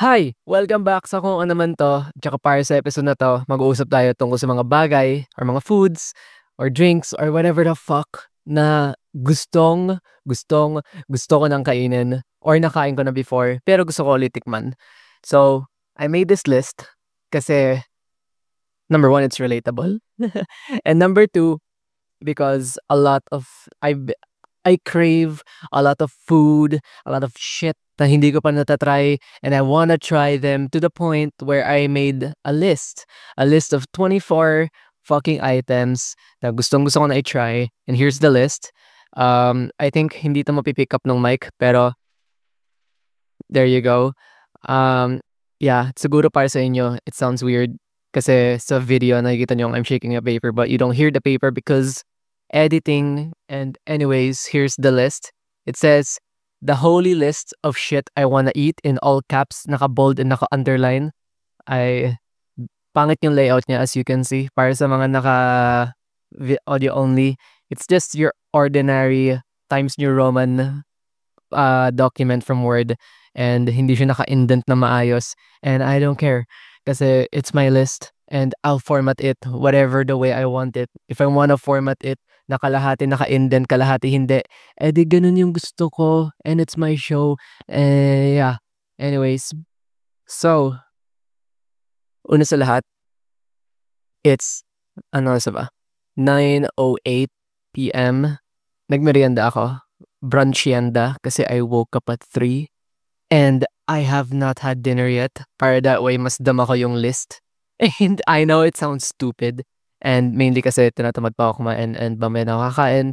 Hi! Welcome back sa kung ano man 'to, tsaka para sa episode na 'to, mag-uusap tayo tungkol sa mga bagay or mga foods or drinks or whatever the fuck na gusto ko ng kainin or nakain ko na before pero gusto ko ulit tikman. So, I made this list kasi number one, it's relatable. And number two, because a lot of I crave a lot of food, a lot of shit na hindi ko pa nata-try, and I wanna try them to the point where I made a list of 24 fucking items na gustong-gusto ko na i-try, and here's the list. I think hindi 'to mapi-pick up nung mic, pero there you go. Yeah, siguro para sa inyo, it sounds weird kasi sa video nakikita niyo I'm shaking a paper, but you don't hear the paper because editing. And anyways, here's the list. It says, "The holy list of shit I wanna eat," in all caps, naka-bold and naka-underline. I Pangit yung layout niya as you can see. Para sa mga audio only, it's just your ordinary Times New Roman document from Word, and hindi siya naka-indent na maayos, and I don't care kasi it's my list and I'll format it whatever the way I want it. If I wanna format it na kalahati naka-indent, kalahati hindi, eh di ganun yung gusto ko, and it's my show. Yeah. Anyways, so una sa lahat, it's ano oras na ba? 9:08 PM. Nagmeryenda ako. Brunchienda kasi I woke up at 3 and I have not had dinner yet. Para that way, mas dama ko yung list. And I know it sounds stupid. And mainly kasi tinatamad pa ako kumain and mamaya na ako kakain.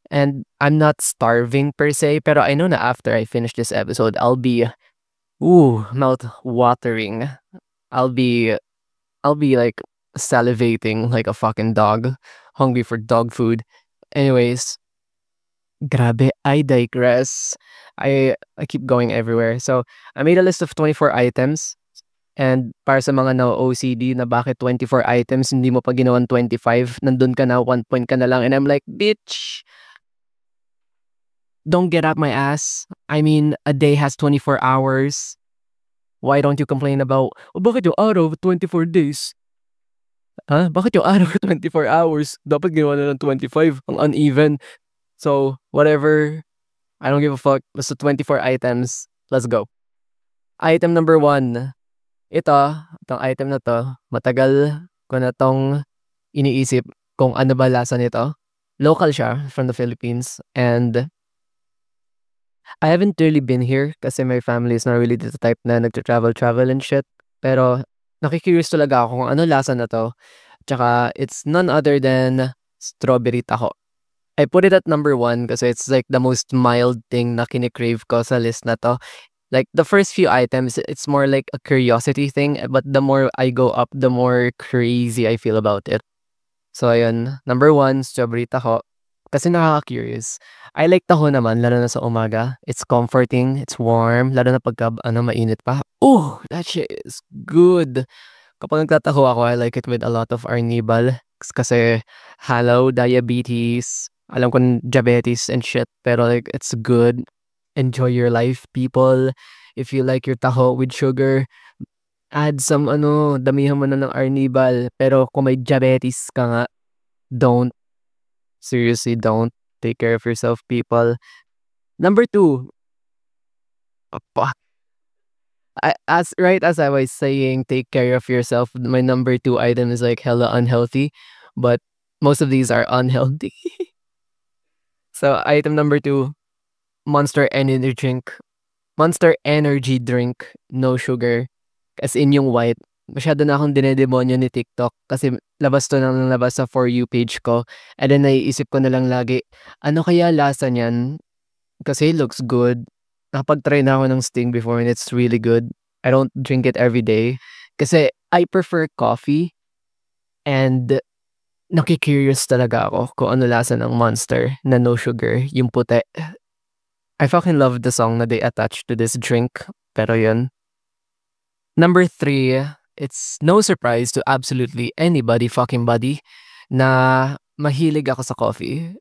And I'm not starving per se, pero I know na after I finish this episode, I'll be, mouth watering. I'll be like salivating like a fucking dog, hungry for dog food. Anyways, grabe, I digress. I keep going everywhere. So, I made a list of 24 items. And para sa mga na-OCD na bakit 24 items, hindi mo pa ginawan 25, nandun ka na, 1 point ka na lang. And I'm like, bitch, don't get up my ass. I mean, a day has 24 hours. Why don't you complain about, bakit yung araw 24 days? Bakit yung araw 24 hours? Dapat ginawa na ng 25. Ang uneven. So, whatever. I don't give a fuck. Basta 24 items. Let's go. Item number 1. Itong item na to, matagal ko na tong iniisip kung ano ba lasa nito. Local siya from the Philippines, and I haven't really been here kasi my family is not really the type na nagta-travel and shit. Pero nakikurious talaga ako kung ano lasa na to. Tsaka it's none other than strawberry taho. I put it at number 1 kasi it's like the most mild thing na kinikrave ko sa list na to. Like the first few items, it's more like a curiosity thing, but the more I go up, the more crazy I feel about it. So ayun, number 1, strawberry taho. Kasi nakaka-curious. I like taho naman, lalo na sa umaga. It's comforting, it's warm, lalo na pagka mainit pa. Oh, that shit is good. Kapag nagtataho ako, I like it with a lot of arnibal. Kasi hello, diabetes. Alam ko diabetes and shit, pero like it's good. Enjoy your life, people. If you like your taho with sugar, add some damihan mo na ng arnibal. Pero kung may diabetes ka nga, don't. Seriously, don't. Take care of yourself, people. Number 2. Fuck. As I was saying, take care of yourself, my number 2 item is like hella unhealthy. But most of these are unhealthy. So, item number 2. Monster Energy Drink, no sugar. As in yung white. Masyado na akong dinedemonyo ni TikTok kasi labas to ng labas sa For You page ko. And then naiisip ko na lang lagi, ano kaya lasa niyan? Kasi it looks good. Nakapag-try na ako ng Sting before and it's really good. I don't drink it every day. Kasi I prefer coffee. And nakikurious talaga ako kung ano lasa ng Monster na no sugar, yung puti. I fucking love the song na they attached to this drink. Pero yun. Number 3, it's no surprise to absolutely anybody fucking body na mahilig ako sa coffee.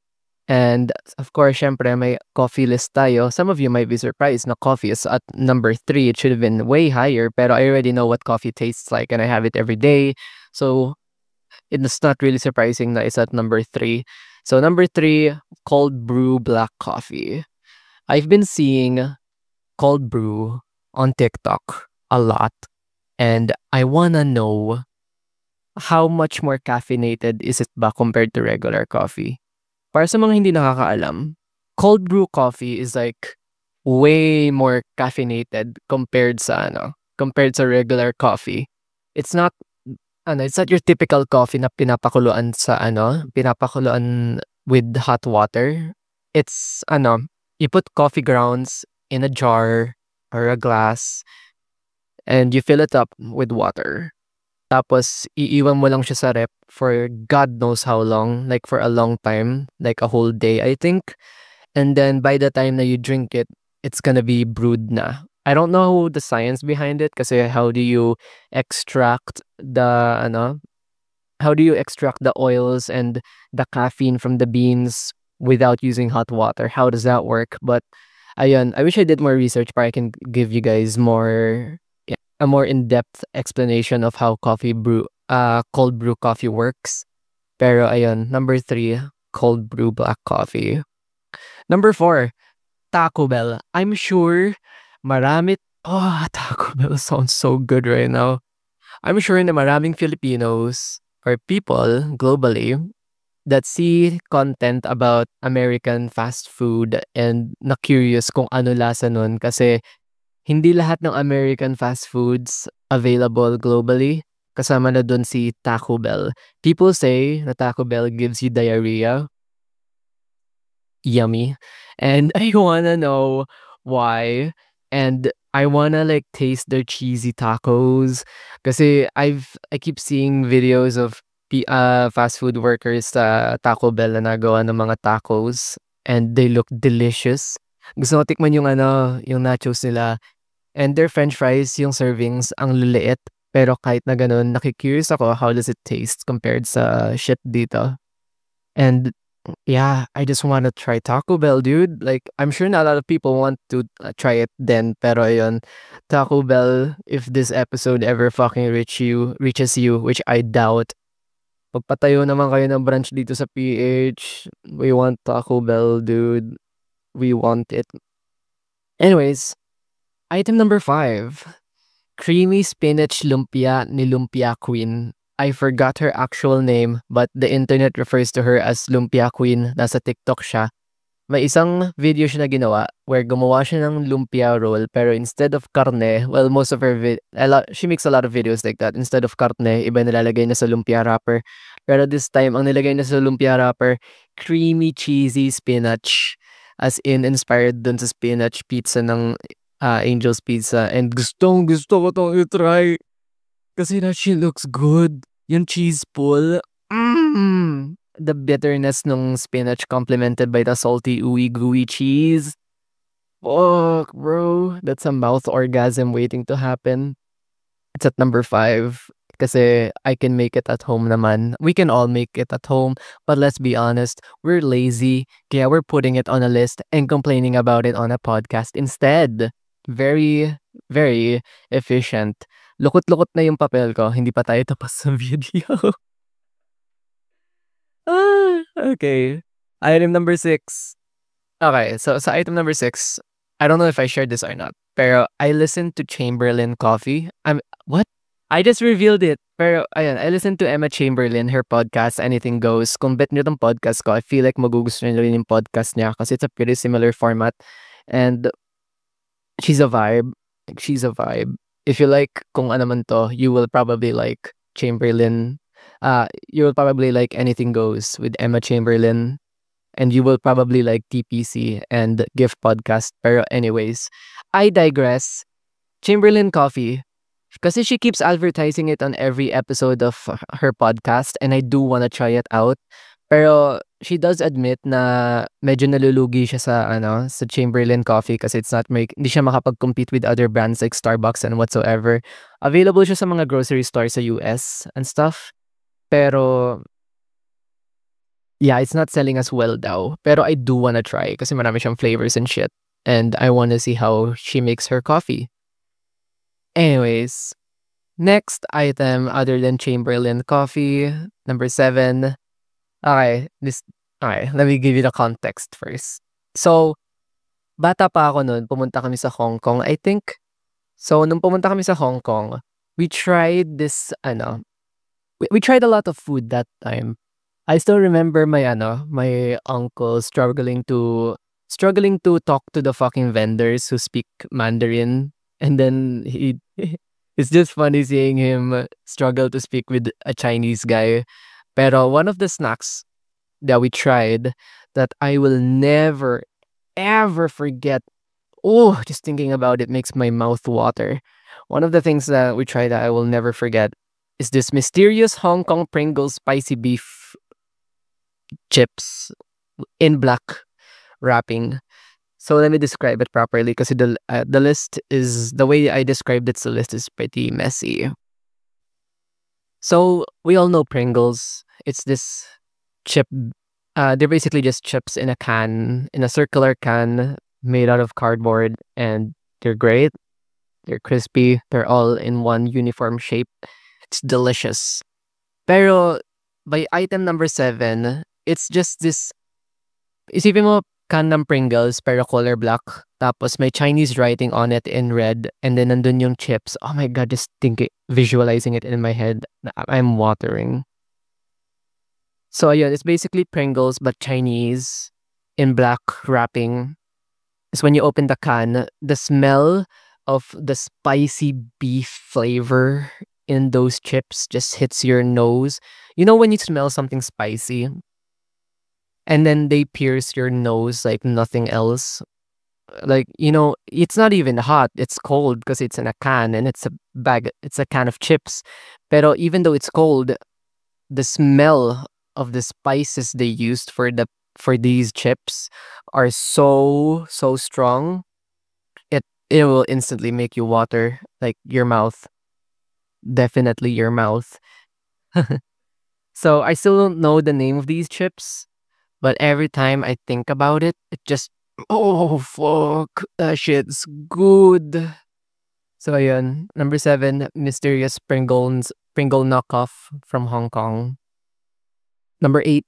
And of course, syempre may coffee list tayo. Some of you might be surprised na coffee is at number 3. It should have been way higher, pero I already know what coffee tastes like and I have it every day. So it's not really surprising that it's at number 3. So number 3, cold brew black coffee. I've been seeing cold brew on TikTok a lot, and I wanna know how much more caffeinated is it ba compared to regular coffee? Para sa mga hindi nakakaalam, cold brew coffee is like way more caffeinated compared sa regular coffee. It's not it's not your typical coffee na pinapakuluan with hot water. It's you put coffee grounds in a jar or a glass and you fill it up with water. Tapos, iiwan mo lang siya sa rep for God knows how long, like for a long time, like a whole day, I think. And then by the time that you drink it, it's gonna be brewed na. I don't know the science behind it kasi how do you extract the oils and the caffeine from the beans without using hot water? How does that work? But ayun, I wish I did more research but I can give you guys a more in-depth explanation of how cold brew coffee works. Pero ayun, number 3, cold brew black coffee. Number 4, Taco Bell. I'm sure Taco Bell sounds so good right now. I'm sure na maraming Filipinos or people globally that see content about American fast food and na curious kung ano lasa nun kasi hindi lahat ng American fast foods available globally. Kasama na dun si Taco Bell. People say na Taco Bell gives you diarrhea. Yummy. And I wanna know why. And I wanna like taste their cheesy tacos. Kasi I keep seeing videos of fast food workers sa Taco Bell na nagawa ng mga tacos. And they look delicious. Gusto ko tikman yung nachos nila. And their french fries, yung servings, ang liliit. Pero kahit na ganun, nakikurious ako how does it taste compared sa shit dito. And yeah, I just want to try Taco Bell, dude. Like, I'm sure not a lot of people want to try it then. Pero yun, Taco Bell, if this episode ever fucking reaches you, which I doubt, pagpatayo naman kayo ng branch dito sa PH. We want Taco Bell, dude. We want it. Anyways, item number 5. Creamy spinach lumpia ni Lumpia Queen. I forgot her actual name, but the internet refers to her as Lumpia Queen. Nasa TikTok siya. May isang video siya na ginawa where gumawa siya ng lumpia roll pero instead of karne, well, most of her she makes a lot of videos like that. Instead of karne, iba nilalagay na sa lumpia wrapper. Pero this time, ang nilagay na sa lumpia wrapper, creamy cheesy spinach. As in, inspired dun sa spinach pizza ng Angel's Pizza. And gusto ko tong i-try. Kasi na she looks good. Yung cheese pull. The bitterness ng spinach complemented by the salty, ooey gooey cheese. Fuck, bro. That's a mouth orgasm waiting to happen. It's at number 5. Kasi I can make it at home naman. We can all make it at home. But let's be honest, we're lazy. Kaya we're putting it on a list and complaining about it on a podcast instead. Very, very efficient. Lukot-lukot na yung papel ko. Hindi pa tayo tapos sa video. Okay. Item number 6. Okay, so sa item number 6, I don't know if I shared this or not. Pero I listened to Chamberlain Coffee. What? I just revealed it. Pero ayun, I listened to Emma Chamberlain, her podcast, Anything Goes. Kung bet nyo tong podcast ko, I feel like magugustuhan nyo rin yung podcast niya kasi it's a pretty similar format. And she's a vibe. She's a vibe. If you like kung ano man to, you will probably like Chamberlain. You will probably like Anything Goes with Emma Chamberlain. And you will probably like TPC and Gift Podcast. Pero anyways, I digress. Chamberlain Coffee. Kasi she keeps advertising it on every episode of her podcast. And I do want to try it out. Pero she does admit na medyo nalulugi siya sa Chamberlain Coffee kasi hindi siya makapag-compete with other brands like Starbucks and whatsoever. Available siya sa mga grocery stores sa US and stuff. Pero Yeah, it's not selling as well daw. Pero I do wanna try kasi marami siyang flavors and shit. And I wanna see how she makes her coffee. Anyways, next item other than Chamberlain coffee, number 7. Okay, let me give you the context first. So, bata pa ako nun, pumunta kami sa Hong Kong, I think. So, nung pumunta kami sa Hong Kong, we tried this, we tried a lot of food that time. I still remember my uncle struggling to talk to the fucking vendors who speak Mandarin. And then it's just funny seeing him struggle to speak with a Chinese guy. Pero one of the snacks that we tried that I will never, ever forget. Oh, just thinking about it makes my mouth water. One of the things that we tried that I will never forget is this mysterious Hong Kong Pringles spicy beef chips in black wrapping. So let me describe it properly because the list is the way I described it. The list is pretty messy. So we all know Pringles. It's this chip. They're basically just chips in a can, in a circular can made out of cardboard, and they're great. They're crispy. They're all in one uniform shape. It's delicious. Pero by item number 7, it's just this. Isipin mo, can ng Pringles pero color black. Tapos may Chinese writing on it in red. And then nandun yung chips. Oh my God, just visualizing it in my head. I'm watering. So ayun, it's basically Pringles but Chinese in black wrapping. Is when you open the can, the smell of the spicy beef flavor in those chips just hits your nose. You know when you smell something spicy and then they pierce your nose like nothing else? Like, it's not even hot, it's cold because it's in a can and it's a can of chips. Pero even though it's cold, the smell of the spices they used for these chips are so strong. It will instantly make you water, like your mouth. Definitely your mouth. So I still don't know the name of these chips, but every time I think about it, it just, oh fuck, that shit's good. So ayun, number 7, mysterious Pringle knockoff from Hong Kong. Number 8.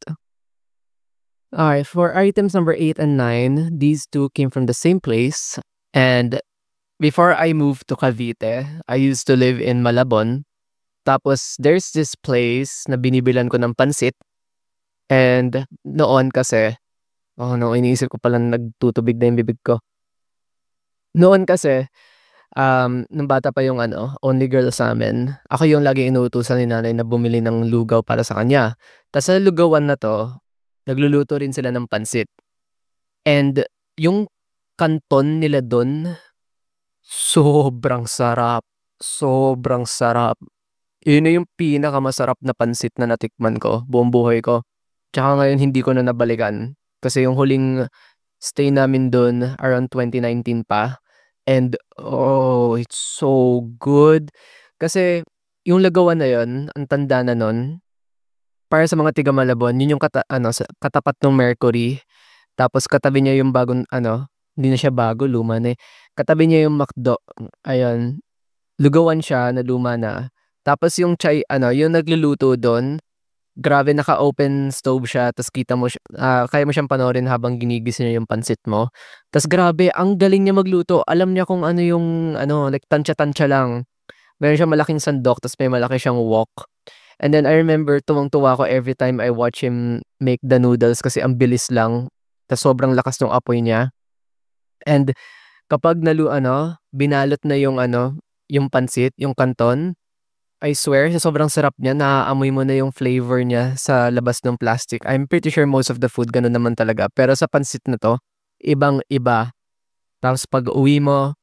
Alright, for items number 8 and 9, these two came from the same place. And before I moved to Cavite, I used to live in Malabon. Tapos there's this place na binibilan ko ng pansit. And noon kasi, iniisip ko palang nagtutubig na yung bibig ko. Noon kasi, nung bata pa yung only girl sa amin, ako yung lagi inuutusan ni nanay na bumili ng lugaw para sa kanya. Tapos sa lugawan na to, nagluluto rin sila ng pansit. And yung kanton nila dun, sobrang sarap. Sobrang sarap. Yun na yung pinakamasarap na pansit na natikman ko, buong buhay ko. Tsaka ngayon hindi ko na nabalikan. Kasi yung huling stay namin dun around 2019 pa. And it's so good. Kasi yung lagawan na yun, ang tanda na nun, para sa mga tiga Malabon, yun yung katapat ng Mercury. Tapos katabi niya yung bagong hindi na siya bago, luma na eh. Katabi niya yung McDo. Ayun. Lugawan siya na luma na. Tapos yung yung nagluluto doon, grabe naka-open stove siya, tapos kita mo kaya mo siyang panoorin habang ginigis niya yung pansit mo. Tapos grabe, ang galing niya magluto. Alam niya kung ano yung like tansya-tansya lang. Meron siyang malaking sandok, tapos may malaki siyang wok. And then I remember tuwang-tuwa ko every time I watch him make the noodles kasi ang bilis lang. Tapos sobrang lakas ng apoy niya. And kapag binalot na yung pansit, yung kanton, I swear, sa sobrang sarap niya, naaamoy mo na yung flavor niya sa labas ng plastic. I'm pretty sure most of the food ganun naman talaga. Pero sa pansit na to, ibang-iba. Tapos pag uwi mo,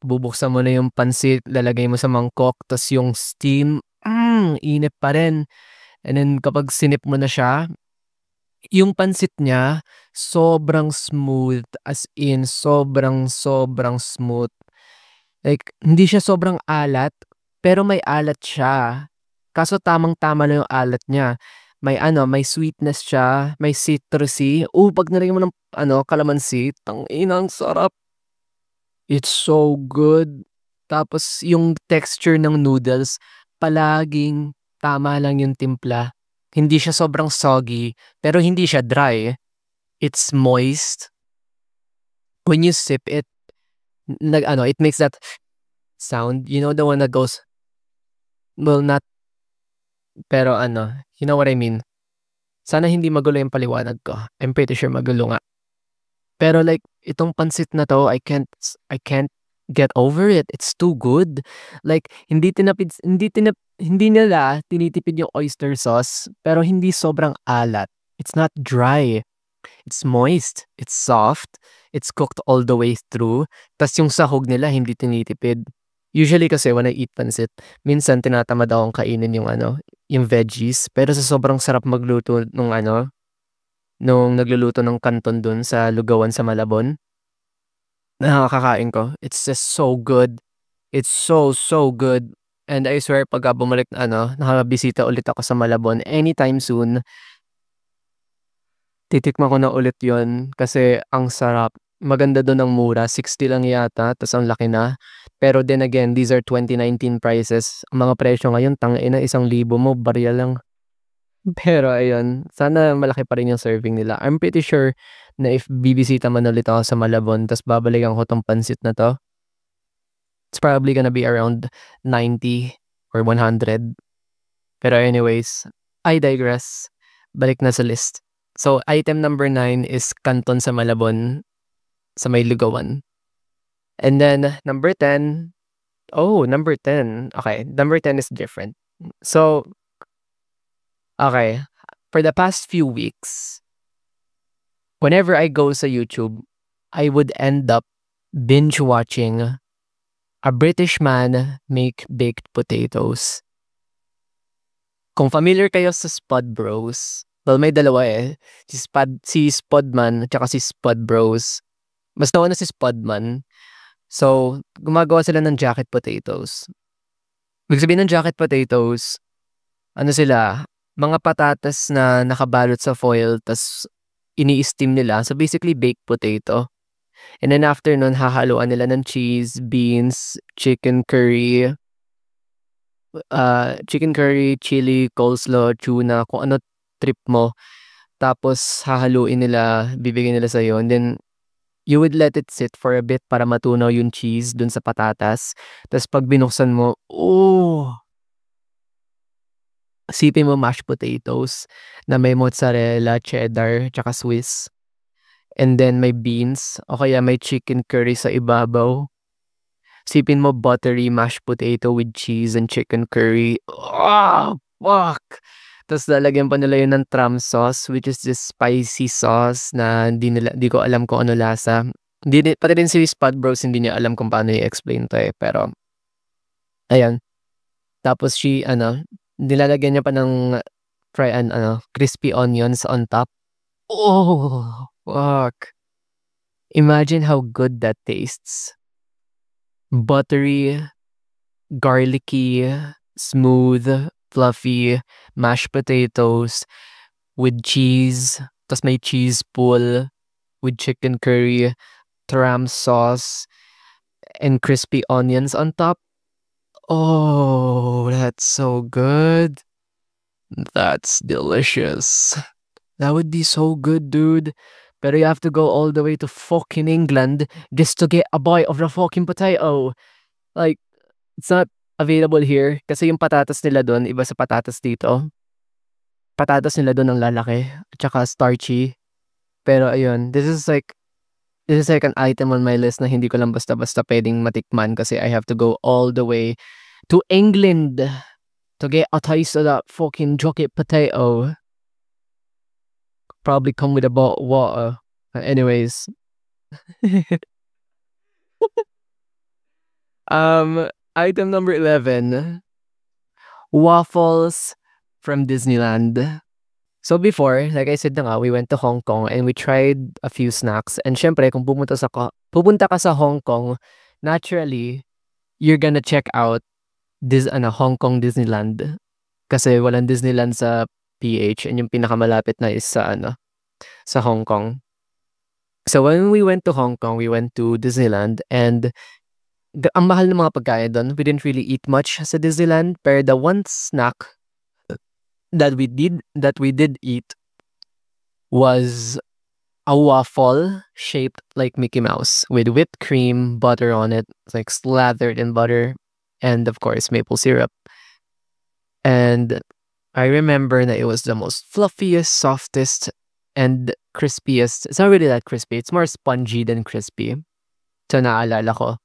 bubuksan mo na yung pansit, lalagay mo sa mangkok, tapos yung steam, inip pa rin. And then kapag sinip mo na siya, yung pansit niya, sobrang smooth. As in, sobrang smooth. Like, hindi siya sobrang alat, pero may alat siya. Kaso tamang-tama na yung alat niya. may sweetness siya, may citrusy. Pag nilagyan mo ng kalamansi, tangina ang sarap. It's so good. Tapos yung texture ng noodles, palaging tama lang yung timpla. Hindi siya sobrang soggy, pero hindi siya dry. It's moist. When you sip it, it makes that sound. You know the one that goes, well, not, pero you know what I mean. Sana hindi magulo yung paliwanag ko. I'm pretty sure magulo nga. Pero like, itong pansit na to, I can't get over it. It's too good. Like, hindi nila tinitipid yung oyster sauce, pero hindi sobrang alat. It's not dry. It's moist. It's soft. It's cooked all the way through. Tas yung sahog nila, hindi tinitipid. Usually kasi when I eat pansit, minsan tinatamad akong kainin yung veggies. Pero sa sobrang sarap magluto nung nagluluto ng kanton dun sa Lugawan sa Malabon, nakakakain ko. It's just so good. It's so, so good. And I swear, pagka bumalik nakabisita ulit ako sa Malabon anytime soon, titikman ko na ulit yon kasi ang sarap. Maganda doon ang mura, 60 lang yata, tas ang laki na. Pero then again, these are 2019 prices. Ang mga presyo ngayon, tangina, 1,000 mo, barya lang. Pero ayun, sana malaki pa rin yung serving nila. I'm pretty sure na if bibisita man ulit ako sa Malabon, tas babalikan ko tong pansit na to, it's probably gonna be around 90 or 100. Pero anyways, I digress. Balik na sa list. So, item number 9 is Canton sa Malabon sa may Lugawan. And then, number 10. Oh, number 10. Okay, number 10 is different. So, okay, for the past few weeks, whenever I go sa YouTube, I would end up binge watching a British man make baked potatoes. Kung familiar kayo sa Spud Bros, well, may dalawa eh. Si Spudman at saka si Spud Bros. Mas nauna si Spudman. So, gumagawa sila ng jacket potatoes. Ibig sabihin ng jacket potatoes, sila, mga patatas na nakabalot sa foil, tas ini-steam nila. So, basically, baked potato. And then after nun, hahaluan nila ng cheese, beans, chicken curry, chili, coleslaw, tuna, kung ano trip mo. Tapos, hahaluin nila, bibigyan nila sa'yo. And then, you would let it sit for a bit para matunaw yung cheese dun sa patatas. Tapos, pag binuksan mo, sipin mo mashed potatoes na may mozzarella, cheddar, tsaka Swiss. And then, may beans. O kaya may chicken curry sa ibabaw. Sipin mo buttery mashed potato with cheese and chicken curry. Oh, fuck! Tapos lalagyan pa nila yun ng tram sauce, which is this spicy sauce na di ko alam kung ano lasa. Pati din si Spud Bros, hindi niya alam kung paano i-explain to eh. Pero, ayan. Tapos nilalagyan niya pa ng crispy onions on top. Oh, fuck. Imagine how good that tastes. Buttery, garlicky, smooth, fluffy, mashed potatoes with cheese. Tas may cheese pool with chicken curry, tram sauce, and crispy onions on top. Oh, that's so good. That's delicious. That would be so good, dude. Pero you have to go all the way to fucking England just to get a bite of the fucking potato. Like, it's not available here kasi yung patatas nila doon, iba sa patatas dito. Patatas nila doon ang lalaki at saka starchy. Pero ayun, this is like an item on my list na hindi ko lang basta-basta pwedeng matikman kasi I have to go all the way to England to get a taste of that fucking jacket potato. Probably come with a bottle of water. Anyways. Item number 11. Waffles from Disneyland. So before, like I said na nga, we went to Hong Kong and we tried a few snacks. And syempre, kung pupunta ka sa Hong Kong, naturally, you're gonna check out this Hong Kong Disneyland. Kasi walang Disneyland sa PH and yung pinakamalapit na is sa ano, sa Hong Kong. So when we went to Hong Kong, we went to Disneyland and ang mahal ng mga pagkain doon. We didn't really eat much sa Disneyland, pero the one snack that we did eat was a waffle shaped like Mickey Mouse with whipped cream, butter on it, like slathered in butter, and of course maple syrup. And I remember that it was the most fluffiest, softest, and crispiest. It's not really that crispy. It's more spongy than crispy. So naalala ko.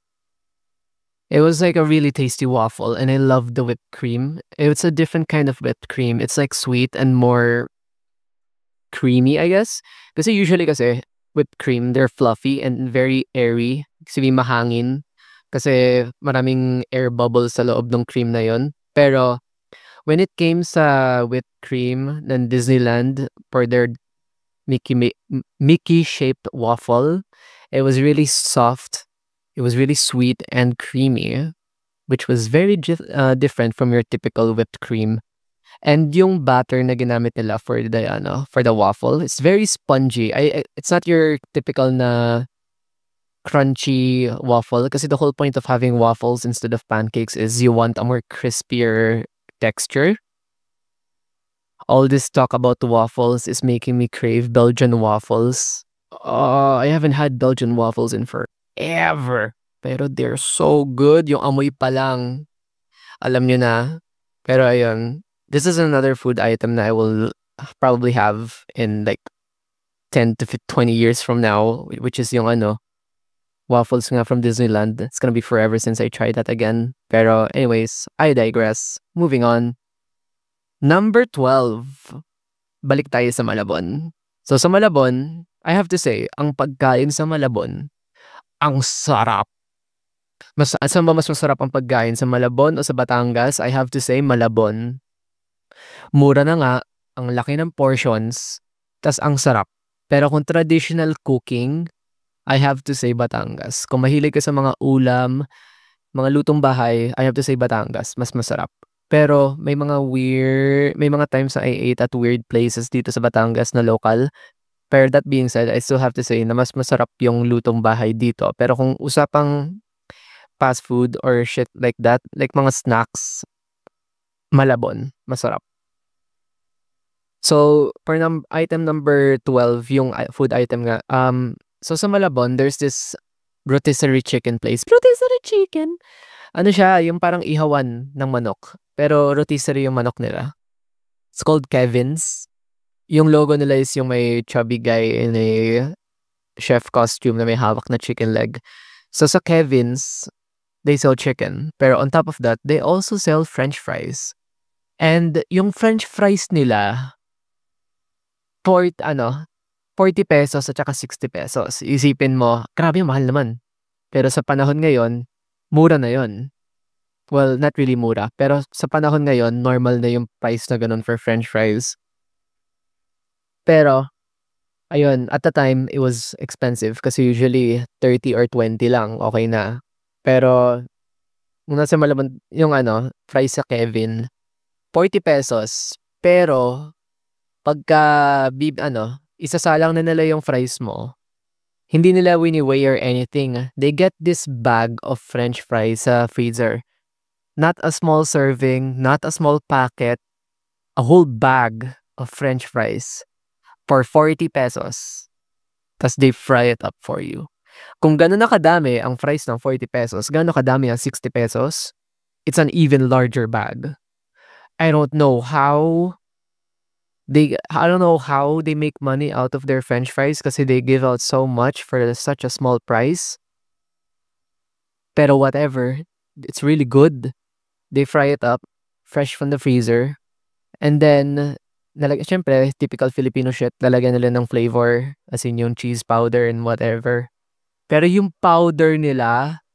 It was like a really tasty waffle, and I love the whipped cream. It's a different kind of whipped cream. It's like sweet and more creamy, I guess. Kasi usually kasi whipped cream, they're fluffy and very airy. Kasi mahangin. Kasi maraming air bubbles sa loob ng cream na yon. Pero when it came sa whipped cream ng Disneyland for their Mickey-shaped waffle, it was really soft. It was really sweet and creamy, which was very different from your typical whipped cream. And yung batter na ginamit nila for the waffle, it's very spongy. It's not your typical na crunchy waffle kasi the whole point of having waffles instead of pancakes is you want a more crispier texture. All this talk about waffles is making me crave Belgian waffles. I haven't had Belgian waffles in forever. Pero they're so good. Yung amoy pa lang, alam nyo na. Pero ayun, this is another food item that I will probably have in like 10 to 20 years from now, which is yung waffles nga from Disneyland. It's gonna be forever since I tried that again. Pero anyways, I digress. Moving on. Number 12. Balik tayo sa Malabon. So sa Malabon, I have to say, ang pagkain sa Malabon, ang sarap. Saan ba mas masarap ang pagkain? Sa Malabon o sa Batangas? I have to say, Malabon. Mura na nga, ang laki ng portions, tas ang sarap. Pero kung traditional cooking, I have to say Batangas. Kung mahilig ka sa mga ulam, mga lutong bahay, I have to say Batangas, mas masarap. Pero may mga times na I ate at weird places dito sa Batangas na local. Pero that being said, I still have to say na mas masarap yung lutong bahay dito. Pero kung usapang fast food or shit like that, like mga snacks, Malabon, masarap. So, for item number 12, yung food item nga, so sa Malabon, there's this rotisserie chicken place. Rotisserie chicken! Ano siya, yung parang ihawan ng manok. Pero rotisserie yung manok nila. It's called Kevin's. Yung logo nila is yung may chubby guy in a chef costume na may hawak na chicken leg. So sa Kevin's, they sell chicken. Pero on top of that, they also sell French fries. And yung French fries nila, 40 pesos at saka 60 pesos. Isipin mo, grabe, mahal naman. Pero sa panahon ngayon, mura na yon. Well, not really mura. Pero sa panahon ngayon, normal na yung price na ganun for French fries. Pero, ayun, at the time, it was expensive kasi usually 30 or 20 lang, okay na. Pero, nung nasa Malabon, yung fries sa Kevin, 40 pesos. Pero, pagka, isasalang na nila yung fries mo, hindi nila wini-weigh or anything. They get this bag of French fries sa freezer. Not a small serving, not a small packet, a whole bag of French fries for 40 pesos. Tas they fry it up for you. Kung gano'n na kadami ang fries ng 40 pesos, gano'n kadami ang 60 pesos, it's an even larger bag. I don't know how they make money out of their French fries kasi they give out so much for such a small price. Pero whatever, it's really good. They fry it up, fresh from the freezer. And then, syempre, typical Filipino shit, lalagyan nila ng flavor, as in yung cheese powder and whatever. Pero yung powder nila,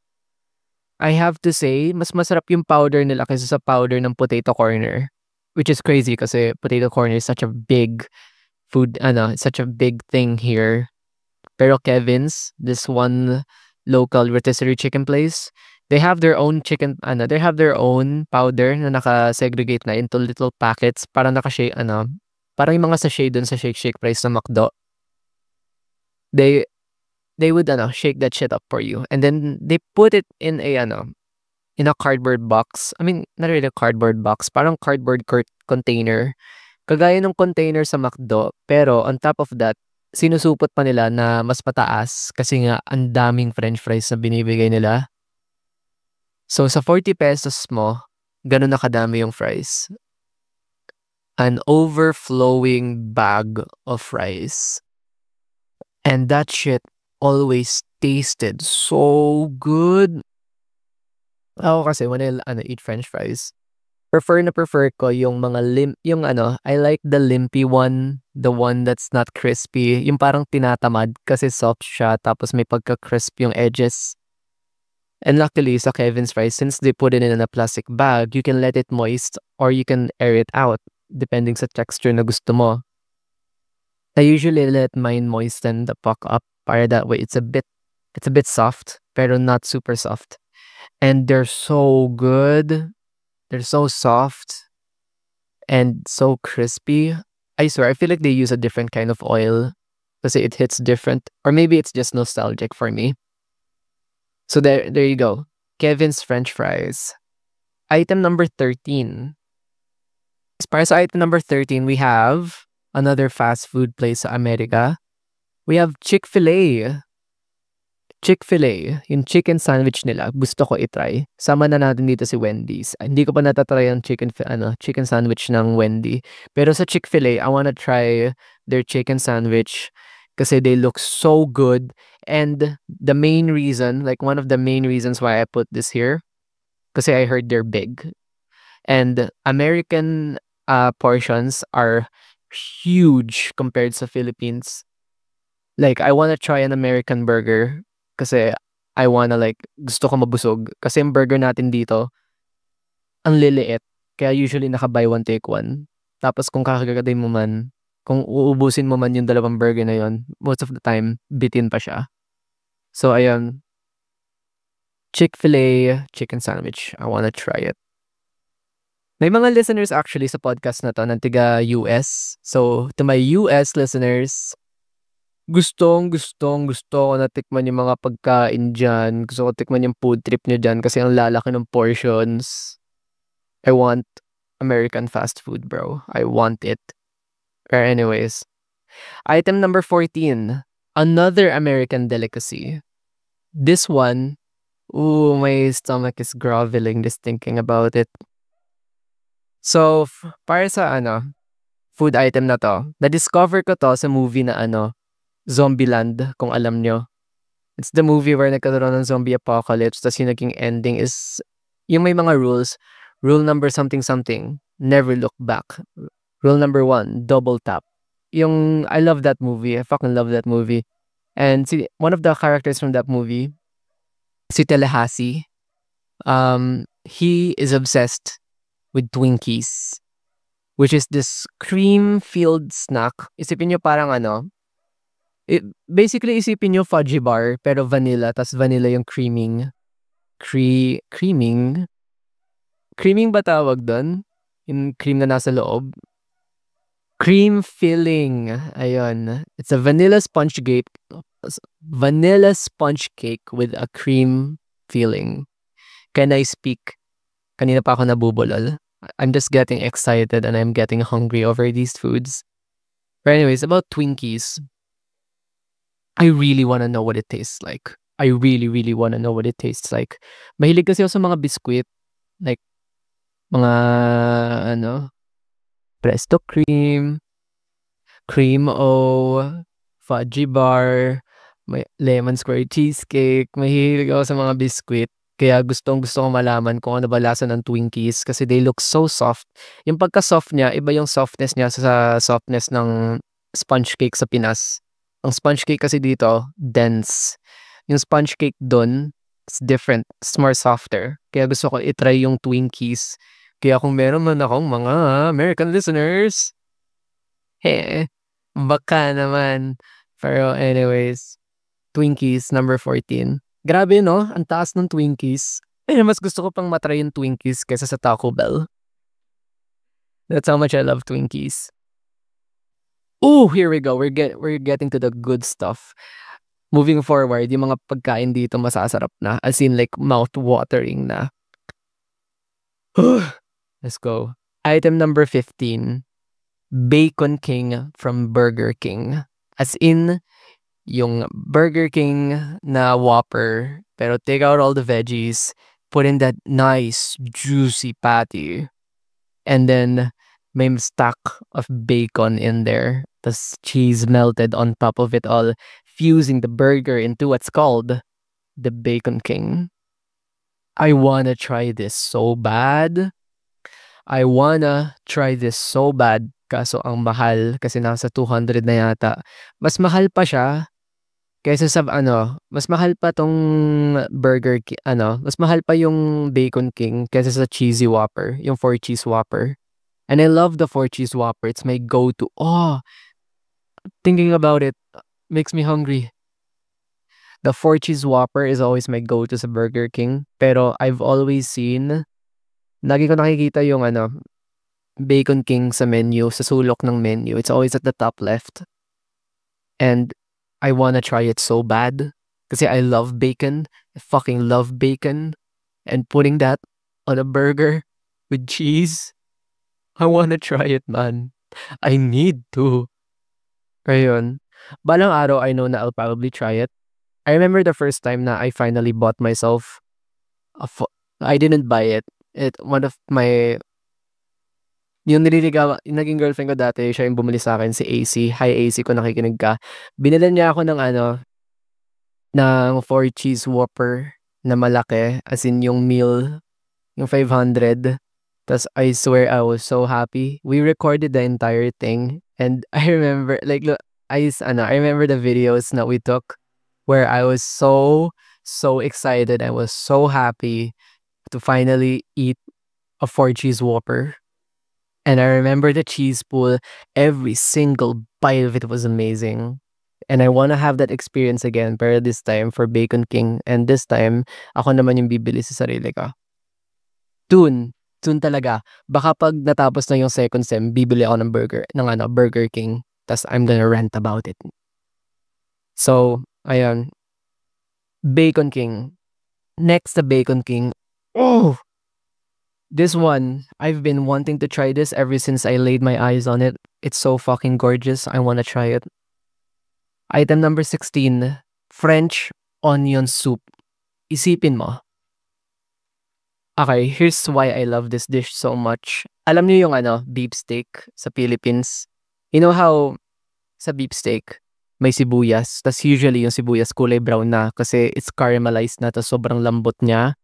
I have to say, mas masarap yung powder nila kaysa sa powder ng potato corner. Which is crazy kasi potato corner is such a big food, such a big thing here. Pero Kevin's, this one local rotisserie chicken place, they have their own they have their own powder na naka-segregate na into little packets para Parang yung mga sachet dun sa Shake Shake fries na McDo. They would shake that shit up for you. And then they put it in a cardboard box. I mean, not really a cardboard box. Parang cardboard container. Kagaya ng container sa McDo. Pero on top of that, sinusupot pa nila na mas mataas kasi nga ang daming french fries na binibigay nila. So sa 40 pesos mo, ganun na kadami yung fries. An overflowing bag of fries. And that shit always tasted so good. Ako kasi when I eat french fries, prefer ko yung mga I like the limpy one, the one that's not crispy, yung parang tinatamad kasi soft siya tapos may pagka-crisp yung edges. And luckily sa Kevin's fries, since they put it in a plastic bag, you can let it moist or you can air it out depending sa texture na gusto mo. I usually let mine moisten the puck up para that way it's a bit soft pero not super soft. And they're so good. They're so soft and so crispy. I swear, I feel like they use a different kind of oil because it hits different. Or maybe it's just nostalgic for me. So there you go. Kevin's French fries. Item number 13. As far as item number 13, we have another fast food place sa America. We have Chick-fil-A. Chick-fil-A, yung chicken sandwich nila, gusto ko itry. Sama na natin dito si Wendy's. Hindi ko pa natatry yung chicken sandwich ng Wendy. Pero sa Chick-fil-A, I wanna try their chicken sandwich kasi they look so good. And the main reason, like one of the main reasons why I put this here, kasi I heard they're big. And American portions are huge compared sa Philippines. Like, I wanna try an American burger kasi I wanna gusto ko mabusog. Kasi yung burger natin dito, ang liliit. Kaya usually naka-buy one, take one. Tapos kung kakagaday mo man, kung uubusin mo man yung dalawang burger na yon, most of the time, bitin pa siya. So, ayun. Chick-fil-A chicken sandwich. I wanna try it. May mga listeners actually sa podcast na to ng tiga US. So, to my US listeners, gustong gusto ko na tikman yung mga pagkain dyan. Gusto ko tikman yung food trip nyo dyan kasi ang lalaki ng portions. I want American fast food, bro. I want it. But anyways, item number 14. Another American delicacy. This one, my stomach is groveling just thinking about it. So, para sa food item na to, na-discover ko to sa movie na Zombieland, kung alam nyo. It's the movie where nagkaroon ng zombie apocalypse, tas yung naging ending is, yung may mga rules. Rule number something, never look back. Rule number 1, double tap. I love that movie. I fucking love that movie. And one of the characters from that movie, si Tallahassee, he is obsessed with Twinkies, which is this cream-filled snack. Isipin nyo parang basically isipin nyo fudgy bar, pero vanilla, tas vanilla yung creaming. Creaming? Creaming ba tawag doon? Yung cream na nasa loob? Cream filling. Ayun. It's a vanilla sponge cake with a cream filling. Can I speak? Kanina pa ako nabubulol. I'm just getting excited and I'm getting hungry over these foods. But anyways, about Twinkies. I really want to know what it tastes like. I really, really want to know what it tastes like. Mahilig kasi ako sa mga biskwit. Like, mga, Presto Cream, Cream O, Fudgy Bar, may Lemon Square Cheesecake. Mahilig ako sa mga biskwit. Kaya gusto ko malaman kung ano ba lasa ng Twinkies kasi they look so soft. Yung pagka-soft niya, iba yung softness niya sa softness ng sponge cake sa Pinas. Ang sponge cake kasi dito, dense. Yung sponge cake dun, it's different. It's more softer. Kaya gusto ko itry yung Twinkies. Kaya kung meron man akong mga American listeners, baka naman. Pero anyways, Twinkies, number 14. Grabe no, ang taas ng Twinkies. Mas gusto ko pang matry yung Twinkies kaysa sa Taco Bell. That's how much I love Twinkies. Oh, here we go. We're getting to the good stuff. Moving forward, yung mga pagkain dito masasarap na. As in like mouth-watering na. Let's go. Item number 15. Bacon King from Burger King. As in, yung Burger King na Whopper, pero take out all the veggies, put in that nice, juicy patty, and then may stack of bacon in there. Tas cheese melted on top of it all, fusing the burger into what's called the Bacon King. I wanna try this so bad. I wanna try this so bad. Kaso ang mahal kasi nasa 200 na yata. Mas mahal pa siya kaysa sa mas mahal pa tong mas mahal pa yung Bacon King kaysa sa Cheesy Whopper, yung 4-cheese Whopper. And I love the 4-cheese Whopper. It's my go-to. Oh, thinking about it makes me hungry. The 4-cheese Whopper is always my go-to sa Burger King. Pero I've always seen, lagi ko nakikita yung Bacon King sa menu, sa sulok ng menu. It's always at the top left. And I wanna try it so bad. Kasi I love bacon. I fucking love bacon. And putting that on a burger with cheese, I wanna try it, man. I need to. Ayun. Balang araw, I know na I'll probably try it. I remember the first time na I finally bought myself I didn't buy it. One of my yung naging girlfriend ko dati, siya yung bumili sa akin, si AC. Hi AC, kung nakikinig ka. Binili niya ako ng ng 4-cheese Whopper na malaki, as in yung meal, yung 500. Tas I swear I was so happy. We recorded the entire thing, and I remember look, I remember the videos that we took where I was so excited. I was so happy to finally eat a 4-cheese Whopper. And I remember the cheese pool. Every single bite of it was amazing. And I want to have that experience again, pero this time for Bacon King. And this time, ako naman yung bibili sa sarili ko. Soon talaga. Baka pag natapos na yung second sem, bibili ako ng Burger King. Tas I'm gonna rant about it. So, ayan. Bacon King. Next, the Bacon King. Oh! This one, I've been wanting to try this ever since I laid my eyes on it. It's so fucking gorgeous. I want to try it. Item number 16, French onion soup. Isipin mo. Okay, here's why I love this dish so much. Alam niyo yung beef steak sa Philippines? You know how sa beef steak may sibuyas, tas usually yung sibuyas kulay brown na kasi it's caramelized na, tas sobrang lambot niya.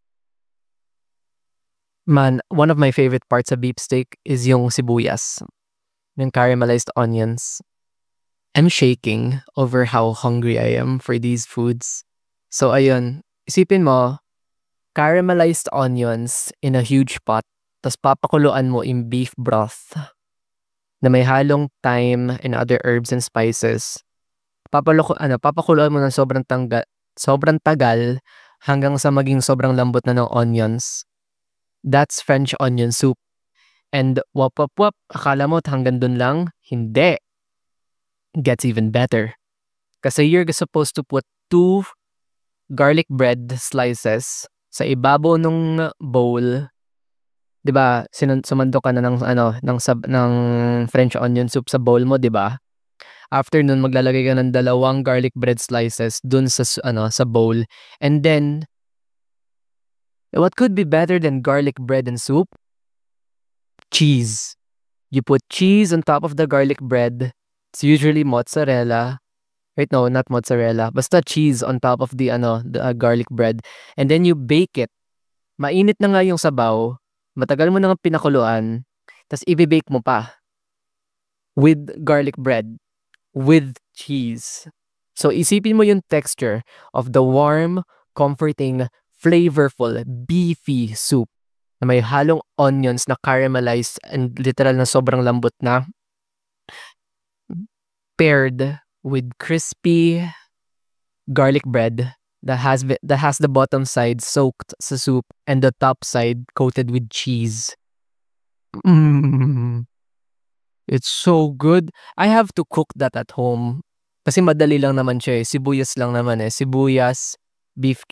Man, one of my favorite parts of beef steak is yung sibuyas, yung caramelized onions. I'm shaking over how hungry I am for these foods. So ayun, isipin mo, caramelized onions in a huge pot, tas papakuluan mo in beef broth na may halong thyme and other herbs and spices. Papakuluan mo ng sobrang tagal hanggang sa maging sobrang lambot na ng onions. That's French onion soup. And wap, akala mo hanggang dun lang? Hindi. Gets even better. Kasi you're supposed to put 2 garlic bread slices sa ibabaw ng bowl. 'Di ba? Sumando ka na ng French onion soup sa bowl mo, 'di ba? After nun, maglalagay ka ng 2 garlic bread slices dun sa bowl. And then, what could be better than garlic bread and soup? Cheese. You put cheese on top of the garlic bread. It's usually mozzarella. Wait, no, not mozzarella. Basta cheese on top of the garlic bread. And then you bake it. Mainit na nga yung sabaw. Matagal mo nang pinakuluan. Tas i-bake mo pa. With garlic bread. With cheese. So isipin mo yung texture of the warm, comforting, flavorful, beefy soup na may halong onions na caramelized and literal na sobrang lambot na, paired with crispy garlic bread that has the bottom side soaked sa soup and the top side coated with cheese. It's so good. I have to cook that at home. Kasi madali lang naman siya eh. Sibuyas lang naman eh. Sibuyas, beef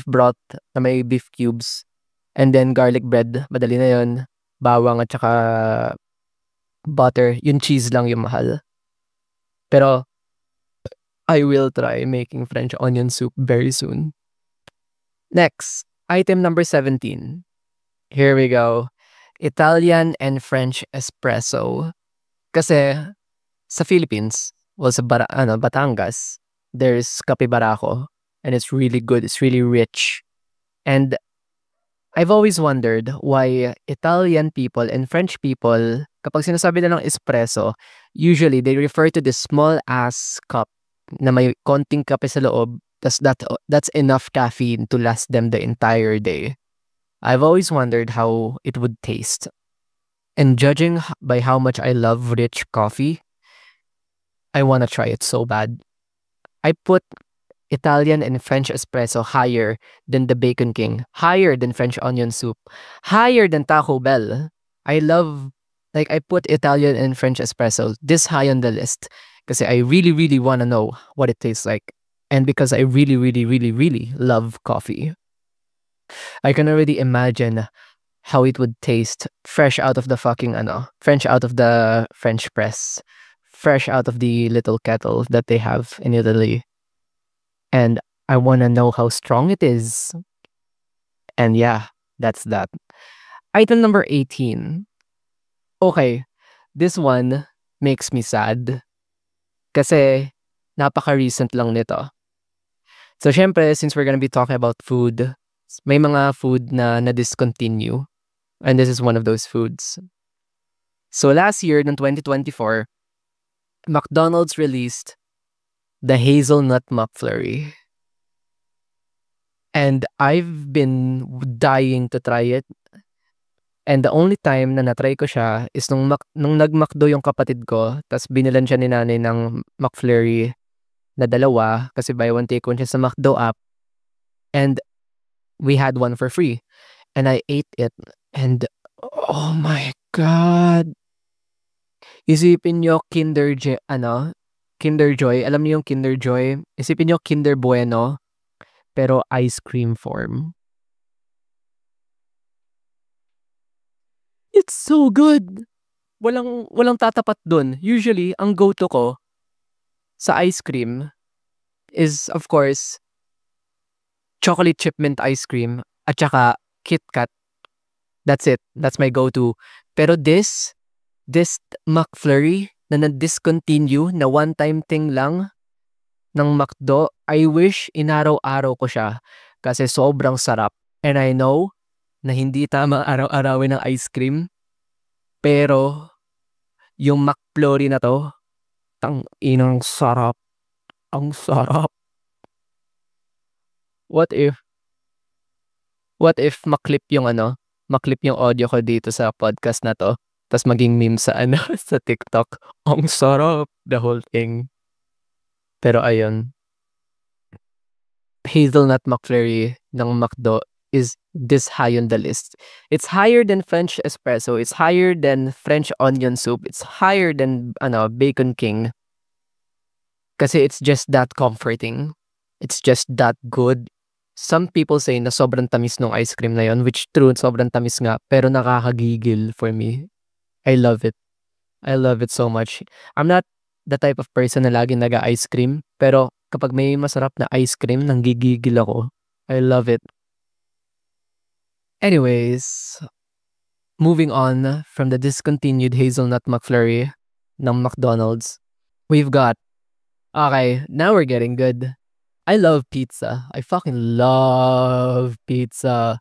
broth na may beef cubes. And then garlic bread. Madali na yun. Bawang at saka butter. Yung cheese lang yung mahal. Pero I will try making French onion soup very soon. Next, item number 17. Here we go. Italian and French espresso. Kasi sa Philippines, well, sa Batangas, there's Kape Barako, and it's really good. It's really rich. And I've always wondered why Italian people and French people, kapag sinasabi na ng espresso, usually they refer to this small ass cup na may konting kape sa loob, that's enough caffeine to last them the entire day. I've always wondered how it would taste. And judging by how much I love rich coffee, I want to try it so bad. I put Italian and French espresso higher than the Bacon King, higher than French onion soup, higher than Taco Bell. I put Italian and French espresso this high on the list because I really, really want to know what it tastes like. And because I really, really, really, really love coffee. I can already imagine how it would taste fresh out of the French out of the French press, fresh out of the little kettle that they have in Italy. And I want to know how strong it is. And yeah, that's that. Item number 18. Okay, this one makes me sad. Kasi napaka-recent lang nito. So syempre, since we're gonna be talking about food, may mga food na na-discontinue. And this is one of those foods. So last year, in 2024, McDonald's released the Hazelnut McFlurry. And I've been dying to try it. And the only time na natry ko siya is nung nag-McDo yung kapatid ko, tas binilan siya ni nanay ng McFlurry na dalawa kasi buy one take one siya sa McDo app. And we had one for free. And I ate it. And oh my God. Isipin nyo Kinder Joy. Alam niyo yung Kinder Joy? Isipin nyo Kinder Bueno, pero ice cream form. It's so good. Walang tatapat dun. Usually, ang go-to ko sa ice cream is, of course, chocolate chip mint ice cream at saka Kit Kat. That's it. That's my go-to. Pero this McFlurry na na-discontinue na one-time thing lang ng McDo, I wish inaraw-araw ko siya kasi sobrang sarap. And I know na hindi tama araw-arawin ng ice cream, pero yung McFlurry na to, inang sarap. Ang sarap. What if maklip yung audio ko dito sa podcast na to, tas maging meme sa sa TikTok. Ang sarap, the whole thing. Pero ayun, Hazelnut McFlurry ng McDo is this high on the list. It's higher than French espresso. It's higher than French onion soup. It's higher than Bacon King. Kasi it's just that comforting. It's just that good. Some people say na sobrang tamis ng ice cream na yon, which true, sobrang tamis nga, pero nakakagigil for me. I love it. I love it so much. I'm not the type of person na laging naga-ice cream, pero kapag may masarap na ice cream, nanggigigil ako. I love it. Anyways, moving on from the discontinued Hazelnut McFlurry ng McDonald's, we've got, okay, now we're getting good. I love pizza. I fucking love pizza.